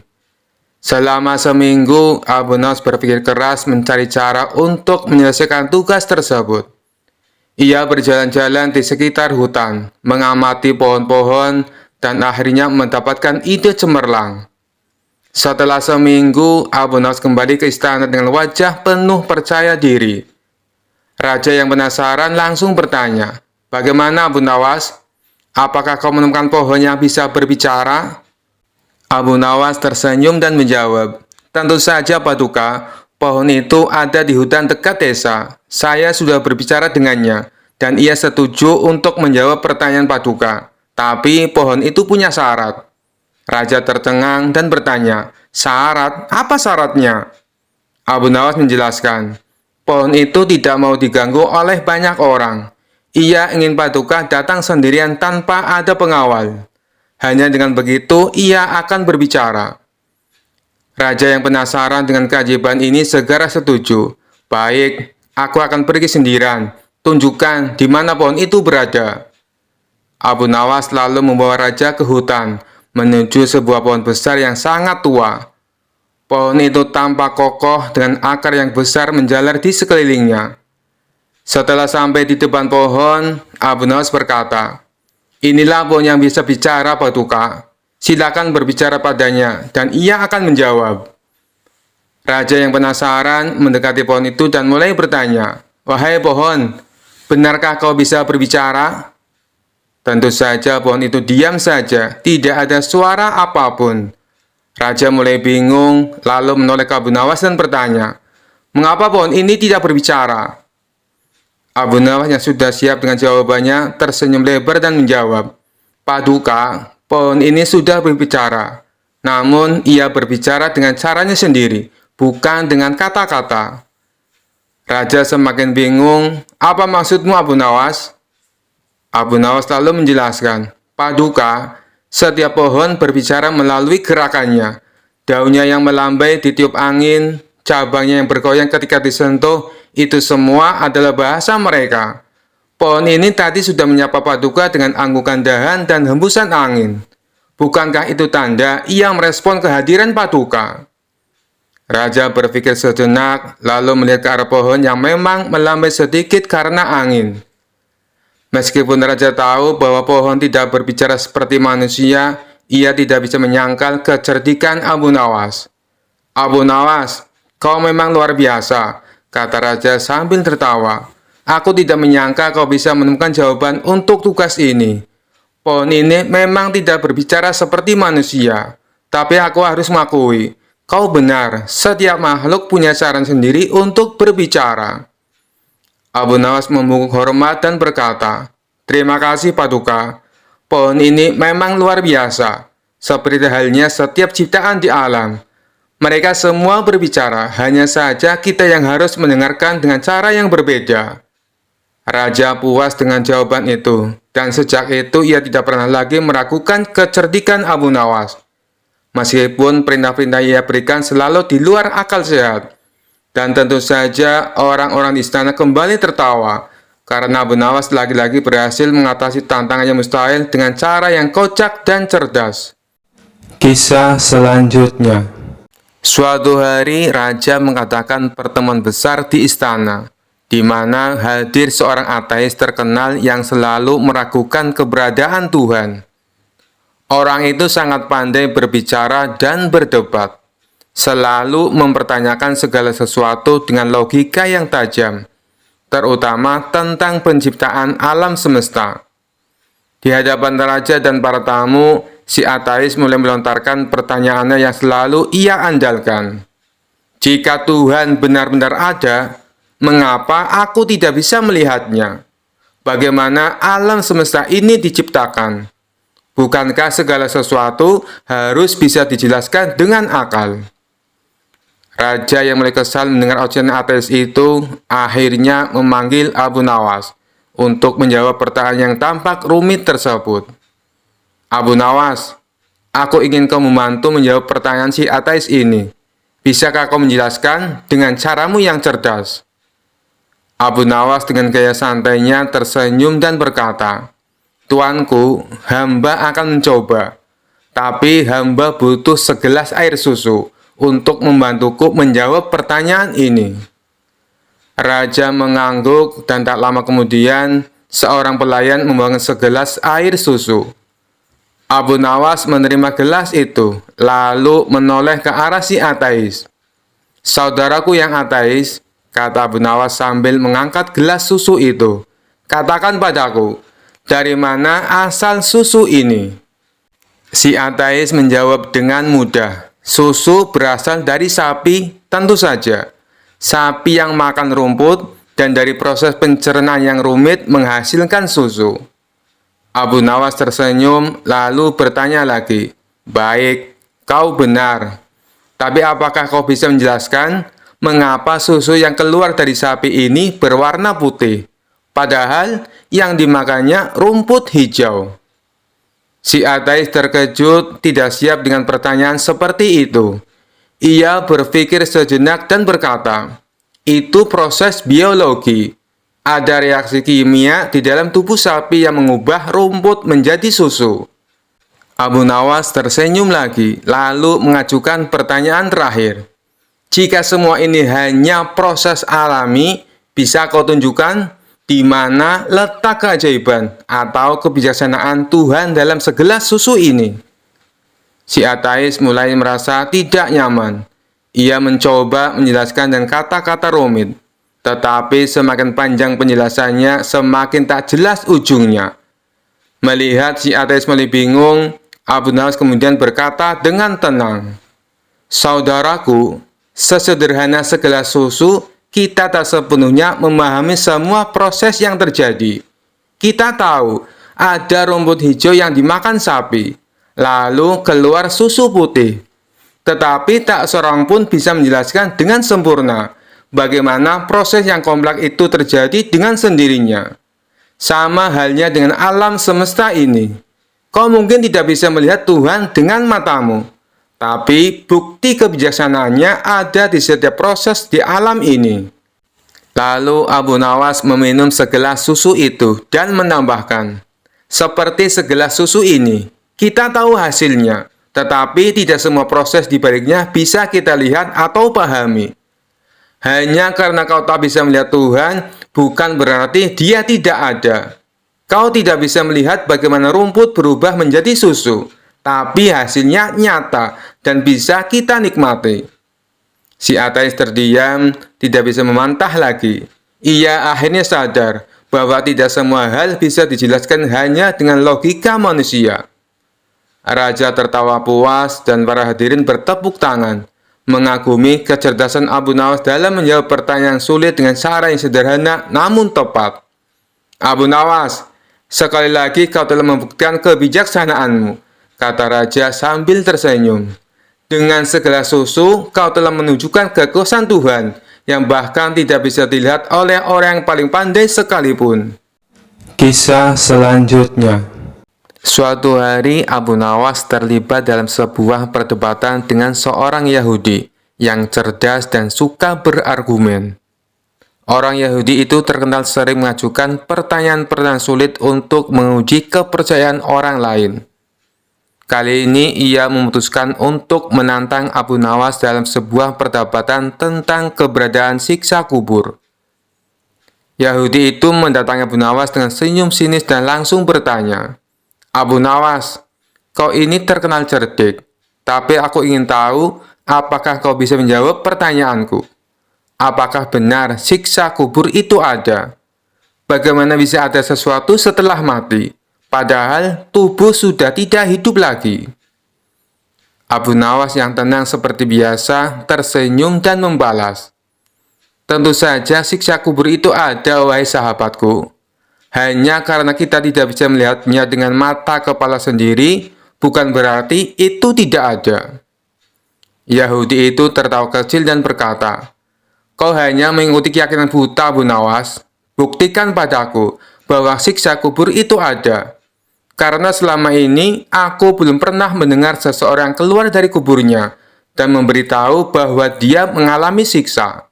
A: Selama seminggu, Abu Nawas berpikir keras mencari cara untuk menyelesaikan tugas tersebut. Ia berjalan-jalan di sekitar hutan, mengamati pohon-pohon, dan akhirnya mendapatkan ide cemerlang. Setelah seminggu, Abu Nawas kembali ke istana dengan wajah penuh percaya diri. Raja yang penasaran langsung bertanya, "Bagaimana Abu Nawas? Apakah kau menemukan pohon yang bisa berbicara?" Abu Nawas tersenyum dan menjawab, "Tentu saja Paduka, pohon itu ada di hutan dekat desa. Saya sudah berbicara dengannya, dan ia setuju untuk menjawab pertanyaan Paduka. Tapi pohon itu punya syarat." Raja tercengang dan bertanya, "Syarat? Apa syaratnya?" Abu Nawas menjelaskan, "Pohon itu tidak mau diganggu oleh banyak orang. Ia ingin Paduka datang sendirian tanpa ada pengawal. Hanya dengan begitu, ia akan berbicara." Raja yang penasaran dengan keajaiban ini segera setuju. "Baik, aku akan pergi sendirian. Tunjukkan di mana pohon itu berada." Abu Nawas lalu membawa raja ke hutan, menuju sebuah pohon besar yang sangat tua. Pohon itu tampak kokoh dengan akar yang besar menjalar di sekelilingnya. Setelah sampai di depan pohon, Abu Nawas berkata, "Inilah pohon yang bisa bicara, Paduka. Silakan berbicara padanya, dan ia akan menjawab." Raja yang penasaran mendekati pohon itu dan mulai bertanya, "Wahai pohon, benarkah kau bisa berbicara?" Tentu saja pohon itu diam saja, tidak ada suara apapun. Raja mulai bingung, lalu menoleh ke Abu Nawas dan bertanya, "Mengapa pohon ini tidak berbicara?" Abu Nawas yang sudah siap dengan jawabannya tersenyum lebar dan menjawab, "Paduka, pohon ini sudah berbicara. Namun ia berbicara dengan caranya sendiri, bukan dengan kata-kata." Raja semakin bingung, "Apa maksudmu Abu Nawas?" Abu Nawas lalu menjelaskan, "Paduka, setiap pohon berbicara melalui gerakannya. Daunnya yang melambai ditiup angin, cabangnya yang bergoyang ketika disentuh, itu semua adalah bahasa mereka. Pohon ini tadi sudah menyapa Paduka dengan anggukan dahan dan hembusan angin. Bukankah itu tanda ia merespon kehadiran Paduka?" Raja berpikir sejenak, lalu melihat ke arah pohon yang memang melambai sedikit karena angin. Meskipun Raja tahu bahwa pohon tidak berbicara seperti manusia, ia tidak bisa menyangkal kecerdikan Abu Nawas. "Abu Nawas, kau memang luar biasa," kata Raja sambil tertawa. "Aku tidak menyangka kau bisa menemukan jawaban untuk tugas ini. Pohon ini memang tidak berbicara seperti manusia, tapi aku harus mengakui, kau benar, setiap makhluk punya cara sendiri untuk berbicara." Abu Nawas membungkuk hormat dan berkata, "Terima kasih Paduka. Pohon ini memang luar biasa, seperti halnya setiap ciptaan di alam. Mereka semua berbicara, hanya saja kita yang harus mendengarkan dengan cara yang berbeda." Raja puas dengan jawaban itu, dan sejak itu ia tidak pernah lagi meragukan kecerdikan Abu Nawas. Meskipun perintah-perintah ia berikan selalu di luar akal sehat. Dan tentu saja orang-orang di istana kembali tertawa, karena Abu Nawas lagi-lagi berhasil mengatasi tantangan yang mustahil dengan cara yang kocak dan cerdas. Kisah selanjutnya. Suatu hari, Raja mengadakan pertemuan besar di istana, di mana hadir seorang ateis terkenal yang selalu meragukan keberadaan Tuhan. Orang itu sangat pandai berbicara dan berdebat, selalu mempertanyakan segala sesuatu dengan logika yang tajam, terutama tentang penciptaan alam semesta. Di hadapan raja dan para tamu, si ateis mulai melontarkan pertanyaannya yang selalu ia andalkan. "Jika Tuhan benar-benar ada, mengapa aku tidak bisa melihatnya? Bagaimana alam semesta ini diciptakan? Bukankah segala sesuatu harus bisa dijelaskan dengan akal?" Raja yang mulai kesal mendengar ocehan ateis itu akhirnya memanggil Abu Nawas untuk menjawab pertanyaan yang tampak rumit tersebut. "Abu Nawas, aku ingin kau membantu menjawab pertanyaan si ateis ini. Bisakah kau menjelaskan dengan caramu yang cerdas?" Abu Nawas dengan gaya santainya tersenyum dan berkata, "Tuanku, hamba akan mencoba. Tapi hamba butuh segelas air susu untuk membantuku menjawab pertanyaan ini." Raja mengangguk dan tak lama kemudian seorang pelayan membawa segelas air susu. Abu Nawas menerima gelas itu, lalu menoleh ke arah si ateis. "Saudaraku yang ateis," kata Abu Nawas sambil mengangkat gelas susu itu, "katakan padaku, dari mana asal susu ini?" Si ateis menjawab dengan mudah, "Susu berasal dari sapi, tentu saja. Sapi yang makan rumput dan dari proses pencernaan yang rumit menghasilkan susu." Abu Nawas tersenyum lalu bertanya lagi, "Baik, kau benar. Tapi apakah kau bisa menjelaskan mengapa susu yang keluar dari sapi ini berwarna putih, padahal yang dimakannya rumput hijau?" Si ateis terkejut, tidak siap dengan pertanyaan seperti itu. Ia berpikir sejenak dan berkata, "Itu proses biologi. Ada reaksi kimia di dalam tubuh sapi yang mengubah rumput menjadi susu." Abu Nawas tersenyum lagi, lalu mengajukan pertanyaan terakhir. "Jika semua ini hanya proses alami, bisa kau tunjukkan di mana letak keajaiban atau kebijaksanaan Tuhan dalam segelas susu ini?" Si ateis mulai merasa tidak nyaman. Ia mencoba menjelaskan dengan kata-kata rumit, tetapi semakin panjang penjelasannya, semakin tak jelas ujungnya. Melihat si ateis mulai bingung, Abu Nawas kemudian berkata dengan tenang, "Saudaraku, sesederhana segelas susu, kita tak sepenuhnya memahami semua proses yang terjadi. Kita tahu ada rumput hijau yang dimakan sapi, lalu keluar susu putih. Tetapi tak seorang pun bisa menjelaskan dengan sempurna bagaimana proses yang kompleks itu terjadi dengan sendirinya. Sama halnya dengan alam semesta ini. Kau mungkin tidak bisa melihat Tuhan dengan matamu, tapi bukti kebijaksanaannya ada di setiap proses di alam ini." Lalu Abu Nawas meminum segelas susu itu dan menambahkan, "Seperti segelas susu ini, kita tahu hasilnya, tetapi tidak semua proses di baliknya bisa kita lihat atau pahami. Hanya karena kau tak bisa melihat Tuhan, bukan berarti Dia tidak ada. Kau tidak bisa melihat bagaimana rumput berubah menjadi susu, tapi hasilnya nyata dan bisa kita nikmati." Si ateis terdiam, tidak bisa membantah lagi. Ia akhirnya sadar bahwa tidak semua hal bisa dijelaskan hanya dengan logika manusia. Raja tertawa puas dan para hadirin bertepuk tangan, mengagumi kecerdasan Abu Nawas dalam menjawab pertanyaan sulit dengan cara yang sederhana namun tepat. "Abu Nawas, sekali lagi kau telah membuktikan kebijaksanaanmu," kata raja sambil tersenyum. "Dengan segelas susu, kau telah menunjukkan kekuasaan Tuhan yang bahkan tidak bisa dilihat oleh orang yang paling pandai sekalipun." Kisah selanjutnya. Suatu hari, Abu Nawas terlibat dalam sebuah perdebatan dengan seorang Yahudi yang cerdas dan suka berargumen. Orang Yahudi itu terkenal sering mengajukan pertanyaan-pertanyaan sulit untuk menguji kepercayaan orang lain. Kali ini ia memutuskan untuk menantang Abu Nawas dalam sebuah perdebatan tentang keberadaan siksa kubur. Yahudi itu mendatangi Abu Nawas dengan senyum sinis dan langsung bertanya, "Abu Nawas, kau ini terkenal cerdik, tapi aku ingin tahu apakah kau bisa menjawab pertanyaanku. Apakah benar siksa kubur itu ada? Bagaimana bisa ada sesuatu setelah mati, padahal tubuh sudah tidak hidup lagi?" Abu Nawas yang tenang seperti biasa tersenyum dan membalas, "Tentu saja siksa kubur itu ada, wahai sahabatku. Hanya karena kita tidak bisa melihatnya dengan mata kepala sendiri, bukan berarti itu tidak ada." Yahudi itu tertawa kecil dan berkata, "Kau hanya mengikuti keyakinan buta, Abu Nawas. Buktikan padaku bahwa siksa kubur itu ada. Karena selama ini aku belum pernah mendengar seseorang keluar dari kuburnya dan memberitahu bahwa dia mengalami siksa."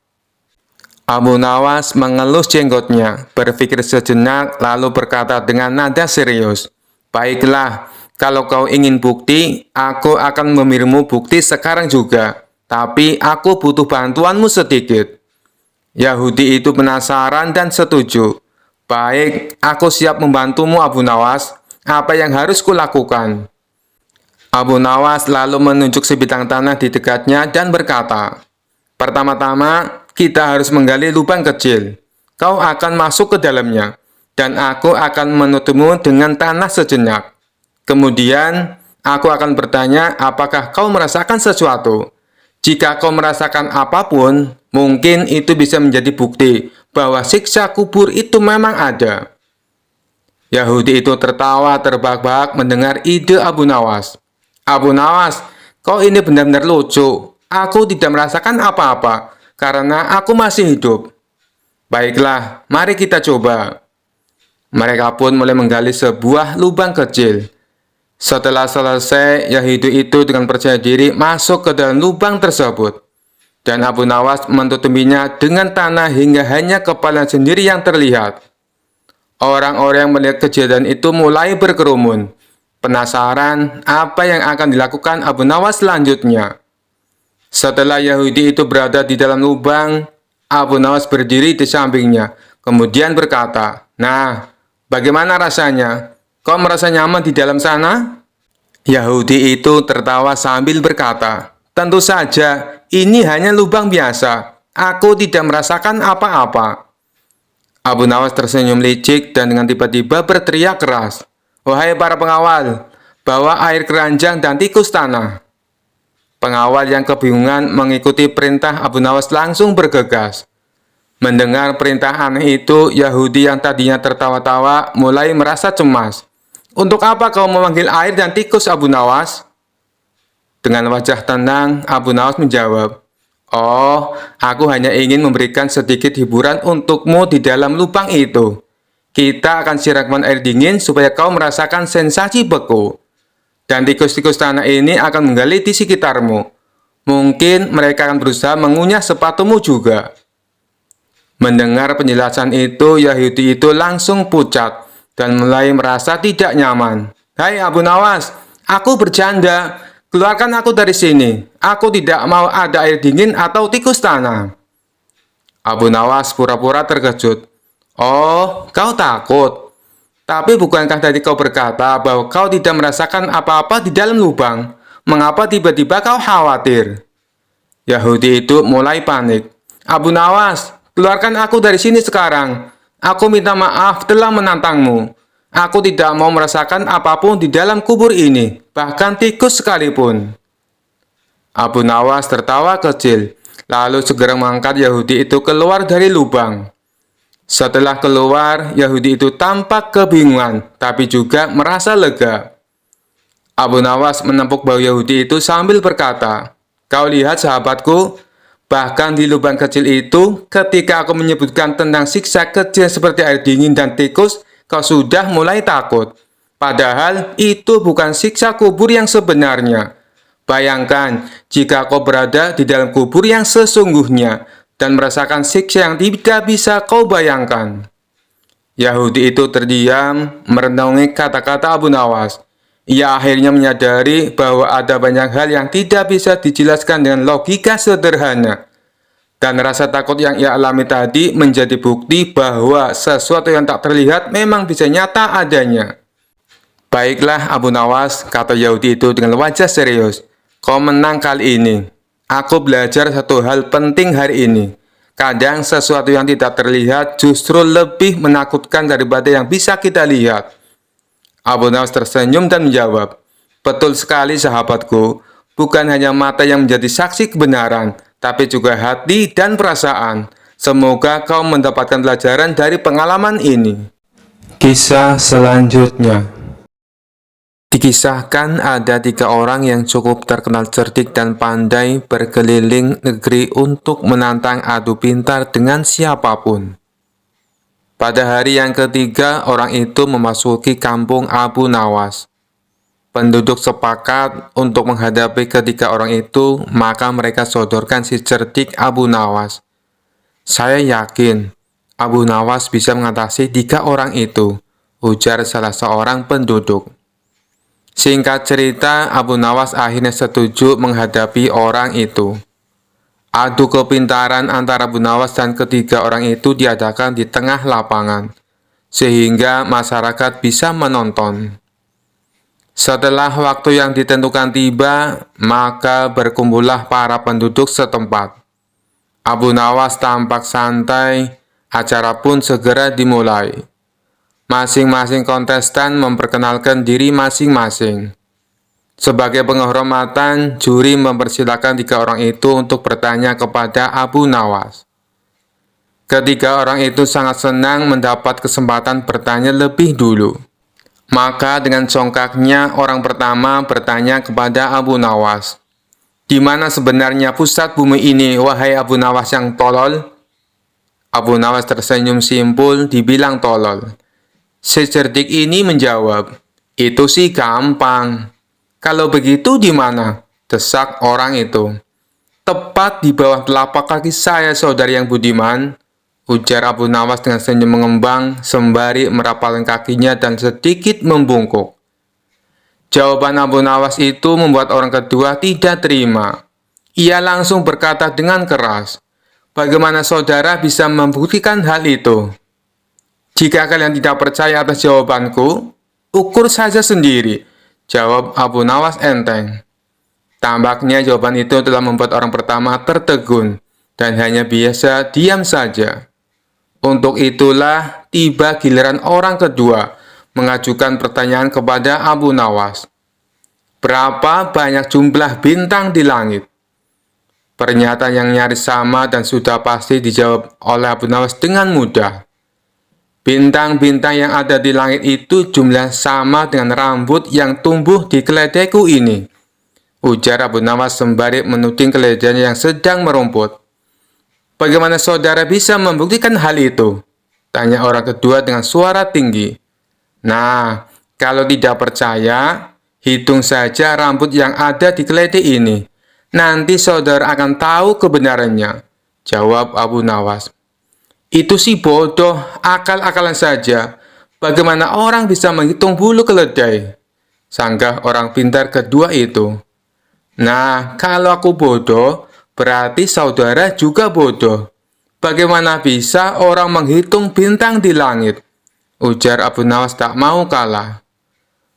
A: Abu Nawas mengelus jenggotnya, berpikir sejenak, lalu berkata dengan nada serius, "Baiklah, kalau kau ingin bukti, aku akan memberimu bukti sekarang juga. Tapi aku butuh bantuanmu sedikit." Yahudi itu penasaran dan setuju. "Baik, aku siap membantumu, Abu Nawas. Apa yang harus kulakukan?" Abu Nawas lalu menunjuk sebidang tanah di dekatnya dan berkata, "Pertama-tama, kita harus menggali lubang kecil. Kau akan masuk ke dalamnya, dan aku akan menutupmu dengan tanah sejenak. Kemudian, aku akan bertanya apakah kau merasakan sesuatu. Jika kau merasakan apapun, mungkin itu bisa menjadi bukti bahwa siksa kubur itu memang ada." Yahudi itu tertawa terbahak-bahak mendengar ide Abu Nawas. "Abu Nawas, kau ini benar-benar lucu. Aku tidak merasakan apa-apa, karena aku masih hidup." "Baiklah, mari kita coba." Mereka pun mulai menggali sebuah lubang kecil. Setelah selesai, Yahudi itu dengan percaya diri masuk ke dalam lubang tersebut. Dan Abu Nawas menutupinya dengan tanah hingga hanya kepala sendiri yang terlihat. Orang-orang yang melihat kejadian itu mulai berkerumun. Penasaran apa yang akan dilakukan Abu Nawas selanjutnya. Setelah Yahudi itu berada di dalam lubang, Abu Nawas berdiri di sampingnya, kemudian berkata, "Nah, bagaimana rasanya? Kau merasa nyaman di dalam sana?" Yahudi itu tertawa sambil berkata, "Tentu saja, ini hanya lubang biasa. Aku tidak merasakan apa-apa." Abu Nawas tersenyum licik dan dengan tiba-tiba berteriak keras, "Wahai para pengawal, bawa air keranjang dan tikus tanah." Pengawal yang kebingungan mengikuti perintah Abu Nawas langsung bergegas. Mendengar perintah aneh itu, Yahudi yang tadinya tertawa-tawa mulai merasa cemas. "Untuk apa kau memanggil air dan tikus, Abu Nawas?" Dengan wajah tenang, Abu Nawas menjawab, "Oh, aku hanya ingin memberikan sedikit hiburan untukmu di dalam lubang itu. Kita akan siramkan air dingin supaya kau merasakan sensasi beku. Dan tikus-tikus tanah ini akan menggali di sekitarmu. Mungkin mereka akan berusaha mengunyah sepatumu juga." Mendengar penjelasan itu, Yahudi itu langsung pucat dan mulai merasa tidak nyaman. "Hai Abu Nawas, aku bercanda. Keluarkan aku dari sini. Aku tidak mau ada air dingin atau tikus tanah." Abu Nawas pura-pura terkejut. "Oh, kau takut? Tapi bukankah tadi kau berkata bahwa kau tidak merasakan apa-apa di dalam lubang? Mengapa tiba-tiba kau khawatir?" Yahudi itu mulai panik. "Abu Nawas, keluarkan aku dari sini sekarang. Aku minta maaf telah menantangmu. Aku tidak mau merasakan apapun di dalam kubur ini, bahkan tikus sekalipun." Abu Nawas tertawa kecil, lalu segera mengangkat Yahudi itu keluar dari lubang. Setelah keluar, Yahudi itu tampak kebingungan, tapi juga merasa lega. Abu Nawas menepuk bahu Yahudi itu sambil berkata, "Kau lihat sahabatku, bahkan di lubang kecil itu, ketika aku menyebutkan tentang siksa kecil seperti air dingin dan tikus, kau sudah mulai takut. Padahal itu bukan siksa kubur yang sebenarnya. Bayangkan jika kau berada di dalam kubur yang sesungguhnya, dan merasakan siksa yang tidak bisa kau bayangkan." Yahudi itu terdiam, merenungi kata-kata Abu Nawas. Ia akhirnya menyadari bahwa ada banyak hal yang tidak bisa dijelaskan dengan logika sederhana. Dan rasa takut yang ia alami tadi menjadi bukti bahwa sesuatu yang tak terlihat memang bisa nyata adanya. "Baiklah Abu Nawas," kata Yahudi itu dengan wajah serius. "Kau menang kali ini. Aku belajar satu hal penting hari ini. Kadang sesuatu yang tidak terlihat justru lebih menakutkan daripada yang bisa kita lihat." Abu Nawas tersenyum dan menjawab, "Betul sekali sahabatku. Bukan hanya mata yang menjadi saksi kebenaran, tapi juga hati dan perasaan. Semoga kau mendapatkan pelajaran dari pengalaman ini." Kisah selanjutnya. Dikisahkan ada 3 orang yang cukup terkenal cerdik dan pandai berkeliling negeri untuk menantang adu pintar dengan siapapun. Pada hari yang ketiga, orang itu memasuki kampung Abu Nawas. Penduduk sepakat untuk menghadapi ketiga orang itu, maka mereka sodorkan si cerdik Abu Nawas. Saya yakin Abu Nawas bisa mengatasi 3 orang itu, ujar salah seorang penduduk. Singkat cerita, Abu Nawas akhirnya setuju menghadapi orang itu. Adu kepintaran antara Abu Nawas dan ketiga orang itu diadakan di tengah lapangan, sehingga masyarakat bisa menonton. Setelah waktu yang ditentukan tiba, maka berkumpullah para penduduk setempat. Abu Nawas tampak santai, acara pun segera dimulai. Masing-masing kontestan memperkenalkan diri masing-masing. Sebagai penghormatan, juri mempersilahkan 3 orang itu untuk bertanya kepada Abu Nawas. Ketiga orang itu sangat senang mendapat kesempatan bertanya lebih dulu. Maka dengan congkaknya orang pertama bertanya kepada Abu Nawas, "Di mana sebenarnya pusat bumi ini, wahai Abu Nawas yang tolol?" Abu Nawas tersenyum simpul, dibilang tolol. Secerdik ini menjawab, "Itu sih gampang." "Kalau begitu di mana?" desak orang itu. "Tepat di bawah telapak kaki saya, saudari yang budiman," ujar Abu Nawas dengan senyum mengembang sembari merapalkan kakinya dan sedikit membungkuk. Jawaban Abu Nawas itu membuat orang kedua tidak terima. Ia langsung berkata dengan keras, "Bagaimana saudara bisa membuktikan hal itu? Jika kalian tidak percaya atas jawabanku, ukur saja sendiri," jawab Abu Nawas enteng. Tampaknya jawaban itu telah membuat orang pertama tertegun dan hanya biasa diam saja. Untuk itulah tiba giliran orang kedua mengajukan pertanyaan kepada Abu Nawas. "Berapa banyak jumlah bintang di langit?" Pernyataan yang nyaris sama dan sudah pasti dijawab oleh Abu Nawas dengan mudah. "Bintang-bintang yang ada di langit itu jumlah sama dengan rambut yang tumbuh di keledaiku ini," ujar Abu Nawas sembari menuding keledainya yang sedang merumput. "Bagaimana saudara bisa membuktikan hal itu?" tanya orang kedua dengan suara tinggi. "Nah, kalau tidak percaya, hitung saja rambut yang ada di keledai ini. Nanti saudara akan tahu kebenarannya," jawab Abu Nawas. "Itu sih bodoh, akal-akalan saja. Bagaimana orang bisa menghitung bulu keledai?" sanggah orang pintar kedua itu. "Nah, kalau aku bodoh, berarti saudara juga bodoh. Bagaimana bisa orang menghitung bintang di langit?" ujar Abu Nawas tak mau kalah.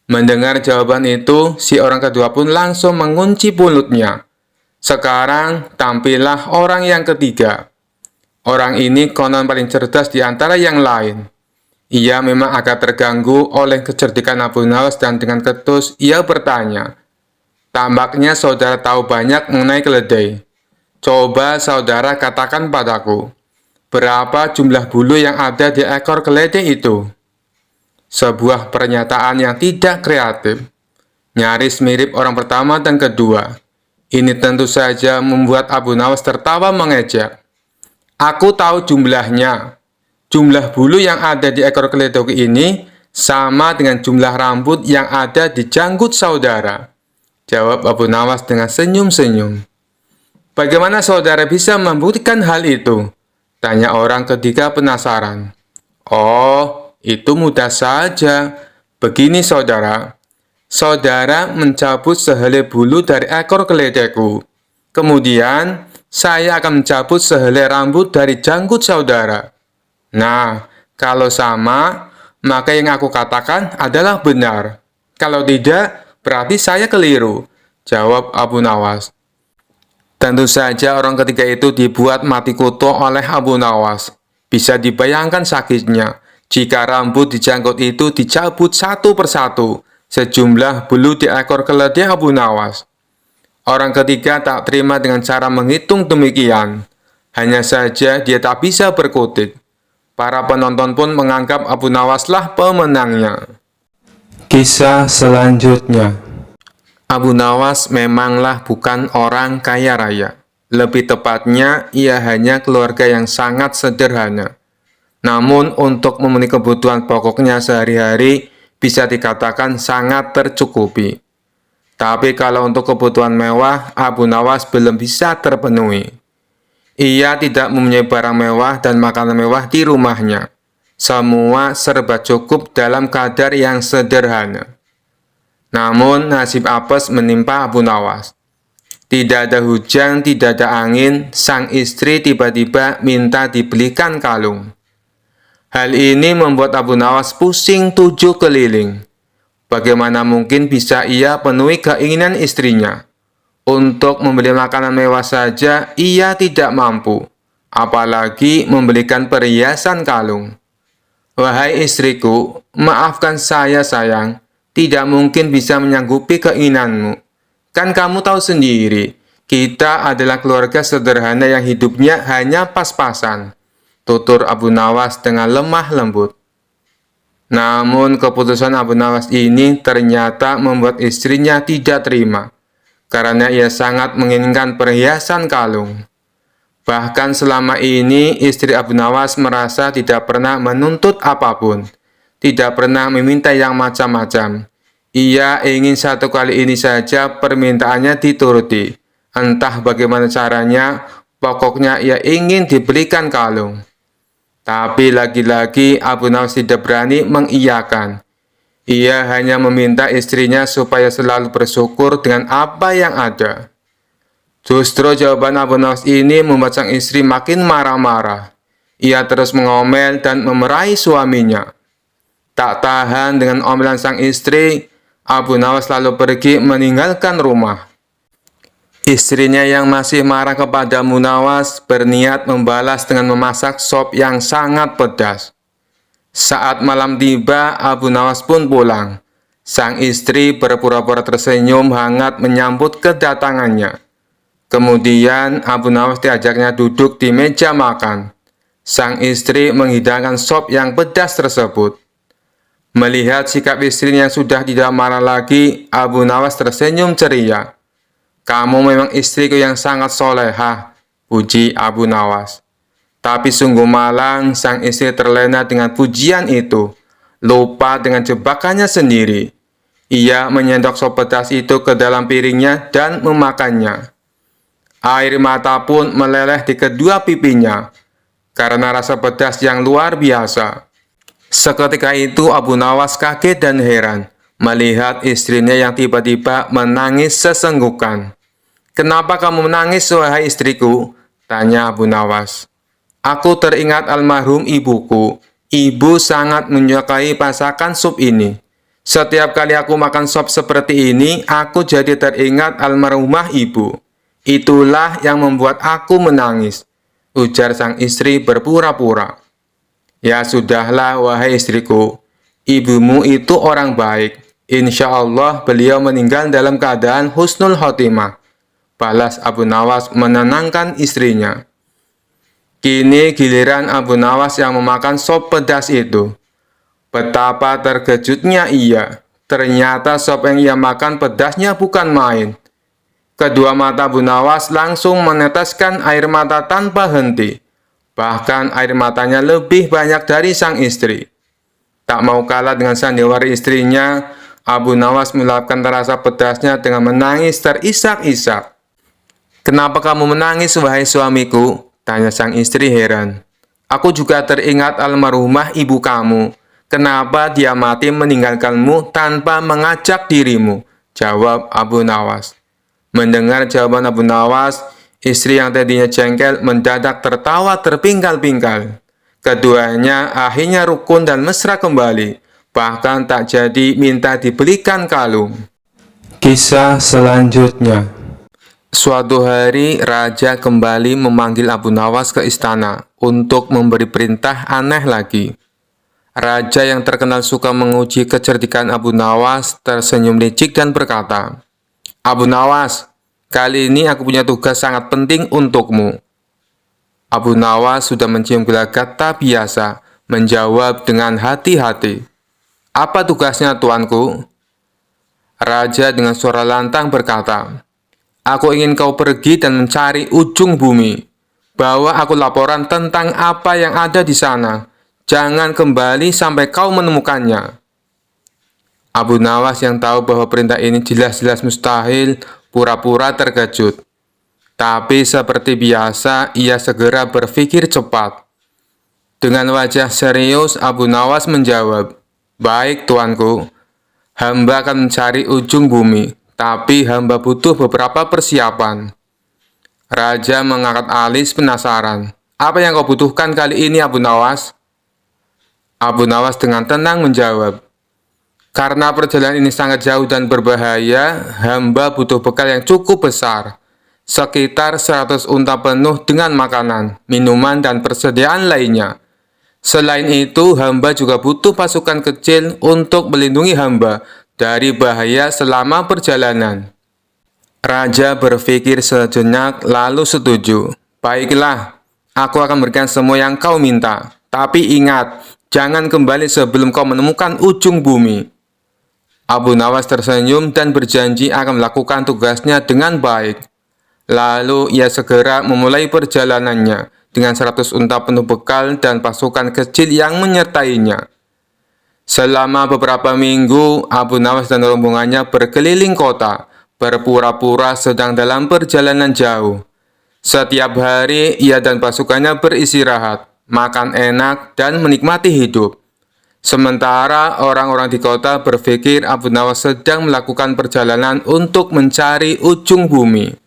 A: Mendengar jawaban itu, si orang kedua pun langsung mengunci mulutnya. Sekarang tampillah orang yang ketiga. Orang ini konon paling cerdas di antara yang lain. Ia memang agak terganggu oleh kecerdikan Abu Nawas dan dengan ketus ia bertanya, "Tampaknya saudara tahu banyak mengenai keledai. Coba saudara katakan padaku, berapa jumlah bulu yang ada di ekor keledai itu?" Sebuah pernyataan yang tidak kreatif, nyaris mirip orang pertama dan kedua. Ini tentu saja membuat Abu Nawas tertawa mengejek. "Aku tahu jumlahnya. Jumlah bulu yang ada di ekor keledai ini sama dengan jumlah rambut yang ada di janggut saudara," jawab Abu Nawas dengan senyum-senyum. "Bagaimana saudara bisa membuktikan hal itu?" tanya orang ketiga penasaran. "Oh, itu mudah saja. Begini saudara. Saudara mencabut sehelai bulu dari ekor keledaiku. Kemudian, saya akan mencabut sehelai rambut dari janggut saudara. Nah, kalau sama, maka yang aku katakan adalah benar. Kalau tidak, berarti saya keliru," jawab Abu Nawas. Tentu saja orang ketiga itu dibuat mati kutu oleh Abu Nawas. Bisa dibayangkan sakitnya jika rambut di janggut itu dicabut satu persatu, sejumlah bulu di ekor keledai Abu Nawas. Orang ketiga tak terima dengan cara menghitung demikian. Hanya saja dia tak bisa berkutik. Para penonton pun menganggap Abu Nawaslah pemenangnya. Kisah selanjutnya. Abu Nawas memanglah bukan orang kaya raya. Lebih tepatnya, ia hanya keluarga yang sangat sederhana. Namun, untuk memenuhi kebutuhan pokoknya sehari-hari, bisa dikatakan sangat tercukupi. Tapi kalau untuk kebutuhan mewah, Abu Nawas belum bisa terpenuhi. Ia tidak mempunyai barang mewah dan makanan mewah di rumahnya. Semua serba cukup dalam kadar yang sederhana. Namun nasib apes menimpa Abu Nawas. Tidak ada hujan, tidak ada angin, sang istri tiba-tiba minta dibelikan kalung. Hal ini membuat Abu Nawas pusing 7 keliling. Bagaimana mungkin bisa ia penuhi keinginan istrinya? Untuk membeli makanan mewah saja ia tidak mampu, apalagi membelikan perhiasan kalung. Wahai istriku, maafkan saya sayang, tidak mungkin bisa menyanggupi keinginanmu. Kan kamu tahu sendiri, kita adalah keluarga sederhana yang hidupnya hanya pas-pasan, tutur Abu Nawas dengan lemah lembut. Namun keputusan Abu Nawas ini ternyata membuat istrinya tidak terima, karena ia sangat menginginkan perhiasan kalung. Bahkan selama ini istri Abu Nawas merasa tidak pernah menuntut apapun, tidak pernah meminta yang macam-macam. Ia ingin satu kali ini saja permintaannya dituruti. Entah bagaimana caranya, pokoknya ia ingin dibelikan kalung. Tapi lagi-lagi Abu Nawas tidak berani mengiyakan. Ia hanya meminta istrinya supaya selalu bersyukur dengan apa yang ada. Justru jawaban Abu Nawas ini membuat sang istri makin marah-marah. Ia terus mengomel dan memerahi suaminya. Tak tahan dengan omelan sang istri, Abu Nawas lalu pergi meninggalkan rumah. Istrinya yang masih marah kepada Abu Nawas berniat membalas dengan memasak sop yang sangat pedas. Saat malam tiba, Abu Nawas pun pulang. Sang istri berpura-pura tersenyum hangat menyambut kedatangannya. Kemudian Abu Nawas diajaknya duduk di meja makan. Sang istri menghidangkan sop yang pedas tersebut. Melihat sikap istrinya yang sudah tidak marah lagi, Abu Nawas tersenyum ceria. "Kamu memang istriku yang sangat solehah," puji Abu Nawas. Tapi sungguh malang, sang istri terlena dengan pujian itu, lupa dengan jebakannya sendiri. Ia menyendok sop pedas itu ke dalam piringnya dan memakannya. Air mata pun meleleh di kedua pipinya, karena rasa pedas yang luar biasa. Seketika itu Abu Nawas kaget dan heran, melihat istrinya yang tiba-tiba menangis sesenggukan. "Kenapa kamu menangis, wahai istriku?" tanya Abu Nawas. "Aku teringat almarhum ibuku. Ibu sangat menyukai masakan sup ini. Setiap kali aku makan sop seperti ini, aku jadi teringat almarhumah ibu. Itulah yang membuat aku menangis," ujar sang istri berpura-pura. "Ya sudahlah, wahai istriku. Ibumu itu orang baik. Insya Allah beliau meninggal dalam keadaan husnul khotimah," balas Abu Nawas menenangkan istrinya. Kini giliran Abu Nawas yang memakan sop pedas itu. Betapa terkejutnya ia. Ternyata sop yang ia makan pedasnya bukan main. Kedua mata Abu Nawas langsung meneteskan air mata tanpa henti. Bahkan air matanya lebih banyak dari sang istri. Tak mau kalah dengan sandiwara istrinya, Abu Nawas meluapkan rasa pedasnya dengan menangis terisak-isak. "Kenapa kamu menangis, wahai suamiku?" tanya sang istri heran. "Aku juga teringat almarhumah ibu kamu. Kenapa dia mati meninggalkanmu tanpa mengajak dirimu?" jawab Abu Nawas. Mendengar jawaban Abu Nawas, istri yang tadinya jengkel mendadak tertawa terpingkal-pingkal. Keduanya akhirnya rukun dan mesra kembali, bahkan tak jadi minta dibelikan kalung. Kisah selanjutnya. Suatu hari, raja kembali memanggil Abu Nawas ke istana untuk memberi perintah aneh lagi. Raja yang terkenal suka menguji kecerdikan Abu Nawas tersenyum licik dan berkata, "Abu Nawas, kali ini aku punya tugas sangat penting untukmu." Abu Nawas sudah mencium gelagat tak biasa, menjawab dengan hati-hati, "Apa tugasnya, tuanku?" Raja dengan suara lantang berkata, "Aku ingin kau pergi dan mencari ujung bumi. Bawa aku laporan tentang apa yang ada di sana. Jangan kembali sampai kau menemukannya." Abu Nawas yang tahu bahwa perintah ini jelas-jelas mustahil, pura-pura terkejut. Tapi seperti biasa, ia segera berpikir cepat. Dengan wajah serius, Abu Nawas menjawab, "Baik, tuanku. Hamba akan mencari ujung bumi, tapi hamba butuh beberapa persiapan." Raja mengangkat alis penasaran. "Apa yang kau butuhkan kali ini, Abu Nawas?" Abu Nawas dengan tenang menjawab, "Karena perjalanan ini sangat jauh dan berbahaya, hamba butuh bekal yang cukup besar. Sekitar 100 unta penuh dengan makanan, minuman, dan persediaan lainnya. Selain itu, hamba juga butuh pasukan kecil untuk melindungi hamba dari bahaya selama perjalanan." Raja berpikir sejenak lalu setuju. "Baiklah, aku akan berikan semua yang kau minta. Tapi ingat, jangan kembali sebelum kau menemukan ujung bumi." Abu Nawas tersenyum dan berjanji akan melakukan tugasnya dengan baik. Lalu ia segera memulai perjalanannya dengan 100 unta penuh bekal dan pasukan kecil yang menyertainya. Selama beberapa minggu, Abu Nawas dan rombongannya berkeliling kota, berpura-pura sedang dalam perjalanan jauh. Setiap hari, ia dan pasukannya beristirahat, makan enak, dan menikmati hidup. Sementara orang-orang di kota berpikir Abu Nawas sedang melakukan perjalanan untuk mencari ujung bumi.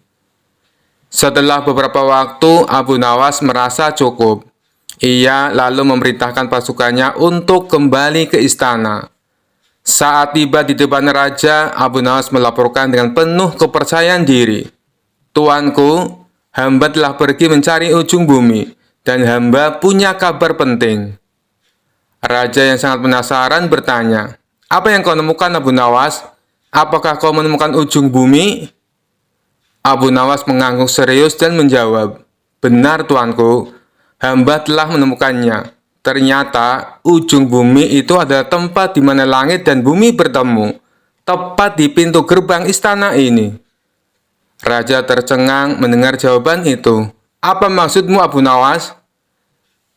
A: Setelah beberapa waktu, Abu Nawas merasa cukup. Ia lalu memerintahkan pasukannya untuk kembali ke istana. Saat tiba di depan raja, Abu Nawas melaporkan dengan penuh kepercayaan diri, "Tuanku, hamba telah pergi mencari ujung bumi, dan hamba punya kabar penting." Raja yang sangat penasaran bertanya, "Apa yang kau temukan, Abu Nawas? Apakah kau menemukan ujung bumi?" Abu Nawas mengangguk serius dan menjawab, "Benar, tuanku, hamba telah menemukannya. Ternyata ujung bumi itu adalah tempat di mana langit dan bumi bertemu, tepat di pintu gerbang istana ini." Raja tercengang mendengar jawaban itu. "Apa maksudmu, Abu Nawas?"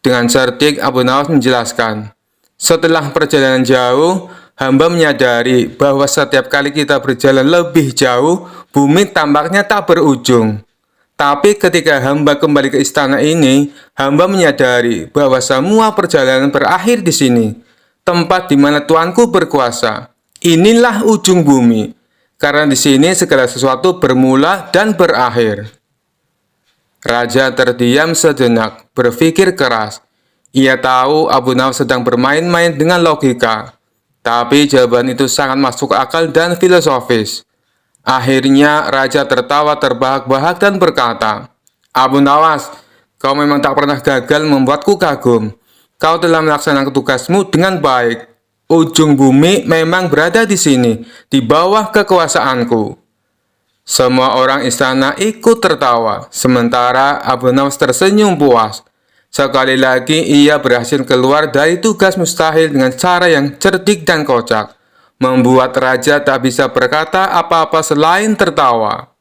A: Dengan cerdik, Abu Nawas menjelaskan, "Setelah perjalanan jauh, hamba menyadari bahwa setiap kali kita berjalan lebih jauh, bumi tampaknya tak berujung. Tapi ketika hamba kembali ke istana ini, hamba menyadari bahwa semua perjalanan berakhir di sini, tempat di mana tuanku berkuasa. Inilah ujung bumi, karena di sini segala sesuatu bermula dan berakhir." Raja terdiam sejenak, berpikir keras. Ia tahu Abu Nawas sedang bermain-main dengan logika, tapi jawaban itu sangat masuk akal dan filosofis. Akhirnya, raja tertawa terbahak-bahak dan berkata, "Abu Nawas, kau memang tak pernah gagal membuatku kagum. Kau telah melaksanakan tugasmu dengan baik. Ujung bumi memang berada di sini, di bawah kekuasaanku." Semua orang istana ikut tertawa, sementara Abu Nawas tersenyum puas. Sekali lagi ia berhasil keluar dari tugas mustahil dengan cara yang cerdik dan kocak, membuat raja tak bisa berkata apa-apa selain tertawa.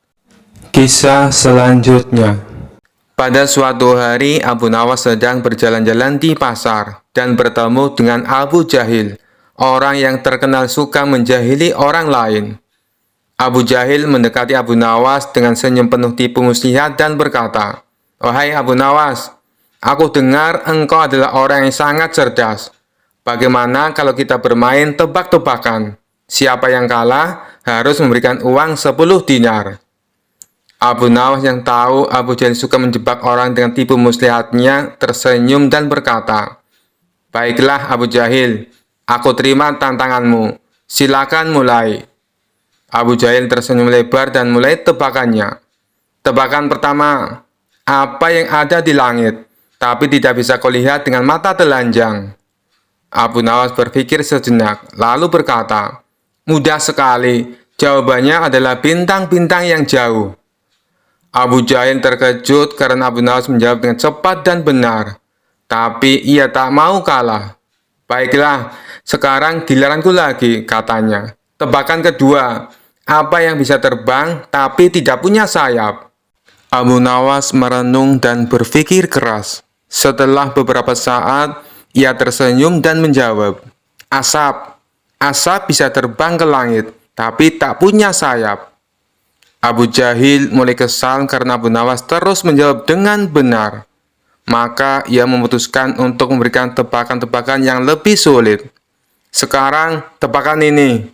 A: Kisah selanjutnya. Pada suatu hari, Abu Nawas sedang berjalan-jalan di pasar dan bertemu dengan Abu Jahil, orang yang terkenal suka menjahili orang lain. Abu Jahil mendekati Abu Nawas dengan senyum penuh tipu muslihat dan berkata, "Wahai Abu Nawas, aku dengar engkau adalah orang yang sangat cerdas. Bagaimana kalau kita bermain tebak-tebakan? Siapa yang kalah harus memberikan uang 10 dinar." Abu Nawas yang tahu Abu Jahil suka menjebak orang dengan tipu muslihatnya tersenyum dan berkata, "Baiklah Abu Jahil, aku terima tantanganmu. Silakan mulai." Abu Jahil tersenyum lebar dan mulai tebakannya. Tebakan pertama, apa yang ada di langit, tapi tidak bisa kau lihat dengan mata telanjang? Abu Nawas berpikir sejenak, lalu berkata, "Mudah sekali, jawabannya adalah bintang-bintang yang jauh." Abu Jahil terkejut karena Abu Nawas menjawab dengan cepat dan benar. Tapi ia tak mau kalah. "Baiklah, sekarang giliranku lagi," katanya. Tebakan kedua, apa yang bisa terbang tapi tidak punya sayap? Abu Nawas merenung dan berpikir keras. Setelah beberapa saat, ia tersenyum dan menjawab, "Asap. Asap bisa terbang ke langit, tapi tak punya sayap." Abu Jahil mulai kesal karena Abu Nawas terus menjawab dengan benar. Maka ia memutuskan untuk memberikan tebakan-tebakan yang lebih sulit. Sekarang tebakan ini.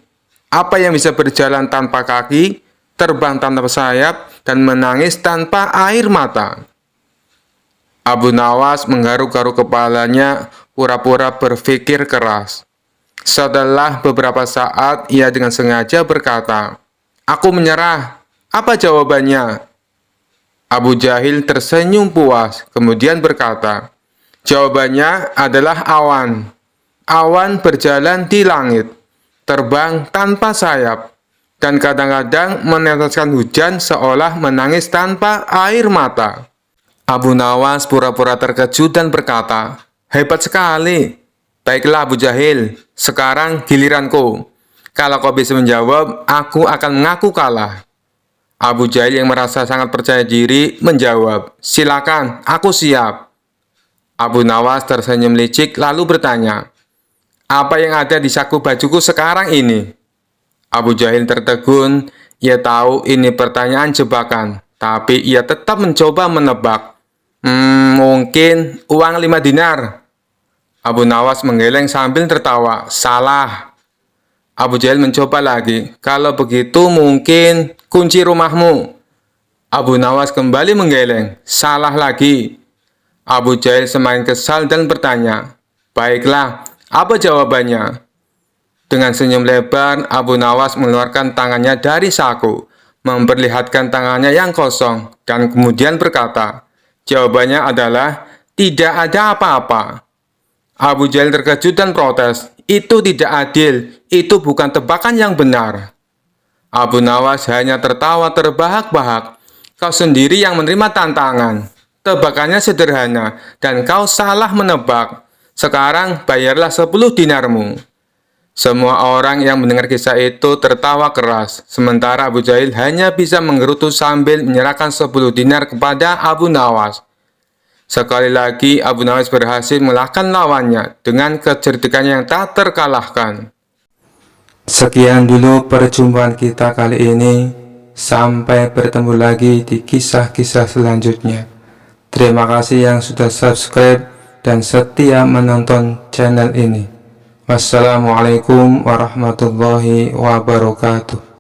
A: Apa yang bisa berjalan tanpa kaki, terbang tanpa sayap, dan menangis tanpa air mata? Abu Nawas menggaruk-garuk kepalanya, pura-pura berpikir keras. Setelah beberapa saat, ia dengan sengaja berkata, "Aku menyerah. Apa jawabannya?" Abu Jahil tersenyum puas, kemudian berkata, "Jawabannya adalah awan. Awan berjalan di langit, terbang tanpa sayap, dan kadang-kadang meneteskan hujan seolah menangis tanpa air mata." Abu Nawas pura-pura terkejut dan berkata, "Hebat sekali. Baiklah Abu Jahil, sekarang giliranku. Kalau kau bisa menjawab, aku akan mengaku kalah." Abu Jahil yang merasa sangat percaya diri menjawab, "Silakan, aku siap." Abu Nawas tersenyum licik lalu bertanya, "Apa yang ada di saku bajuku sekarang ini?" Abu Jahil tertegun. Ia tahu ini pertanyaan jebakan, tapi ia tetap mencoba menebak. Mungkin uang 5 dinar." Abu Nawas menggeleng sambil tertawa. "Salah." Abu Jahil mencoba lagi. "Kalau begitu mungkin kunci rumahmu." Abu Nawas kembali menggeleng. "Salah lagi." Abu Jahil semakin kesal dan bertanya, "Baiklah, apa jawabannya?" Dengan senyum lebar, Abu Nawas mengeluarkan tangannya dari saku, memperlihatkan tangannya yang kosong, dan kemudian berkata, "Jawabannya adalah tidak ada apa-apa." Abu Jahil terkejut dan protes, "Itu tidak adil, itu bukan tebakan yang benar." Abu Nawas hanya tertawa terbahak-bahak. "Kau sendiri yang menerima tantangan. Tebakannya sederhana, dan kau salah menebak. Sekarang bayarlah 10 dinarmu." Semua orang yang mendengar kisah itu tertawa keras, sementara Abu Jahil hanya bisa menggerutu sambil menyerahkan 10 dinar kepada Abu Nawas. Sekali lagi, Abu Nawas berhasil mengalahkan lawannya dengan kecerdikan yang tak terkalahkan. Sekian dulu perjumpaan kita kali ini. Sampai bertemu lagi di kisah-kisah selanjutnya. Terima kasih yang sudah subscribe dan setia menonton channel ini. Wassalamualaikum warahmatullahi wabarakatuh.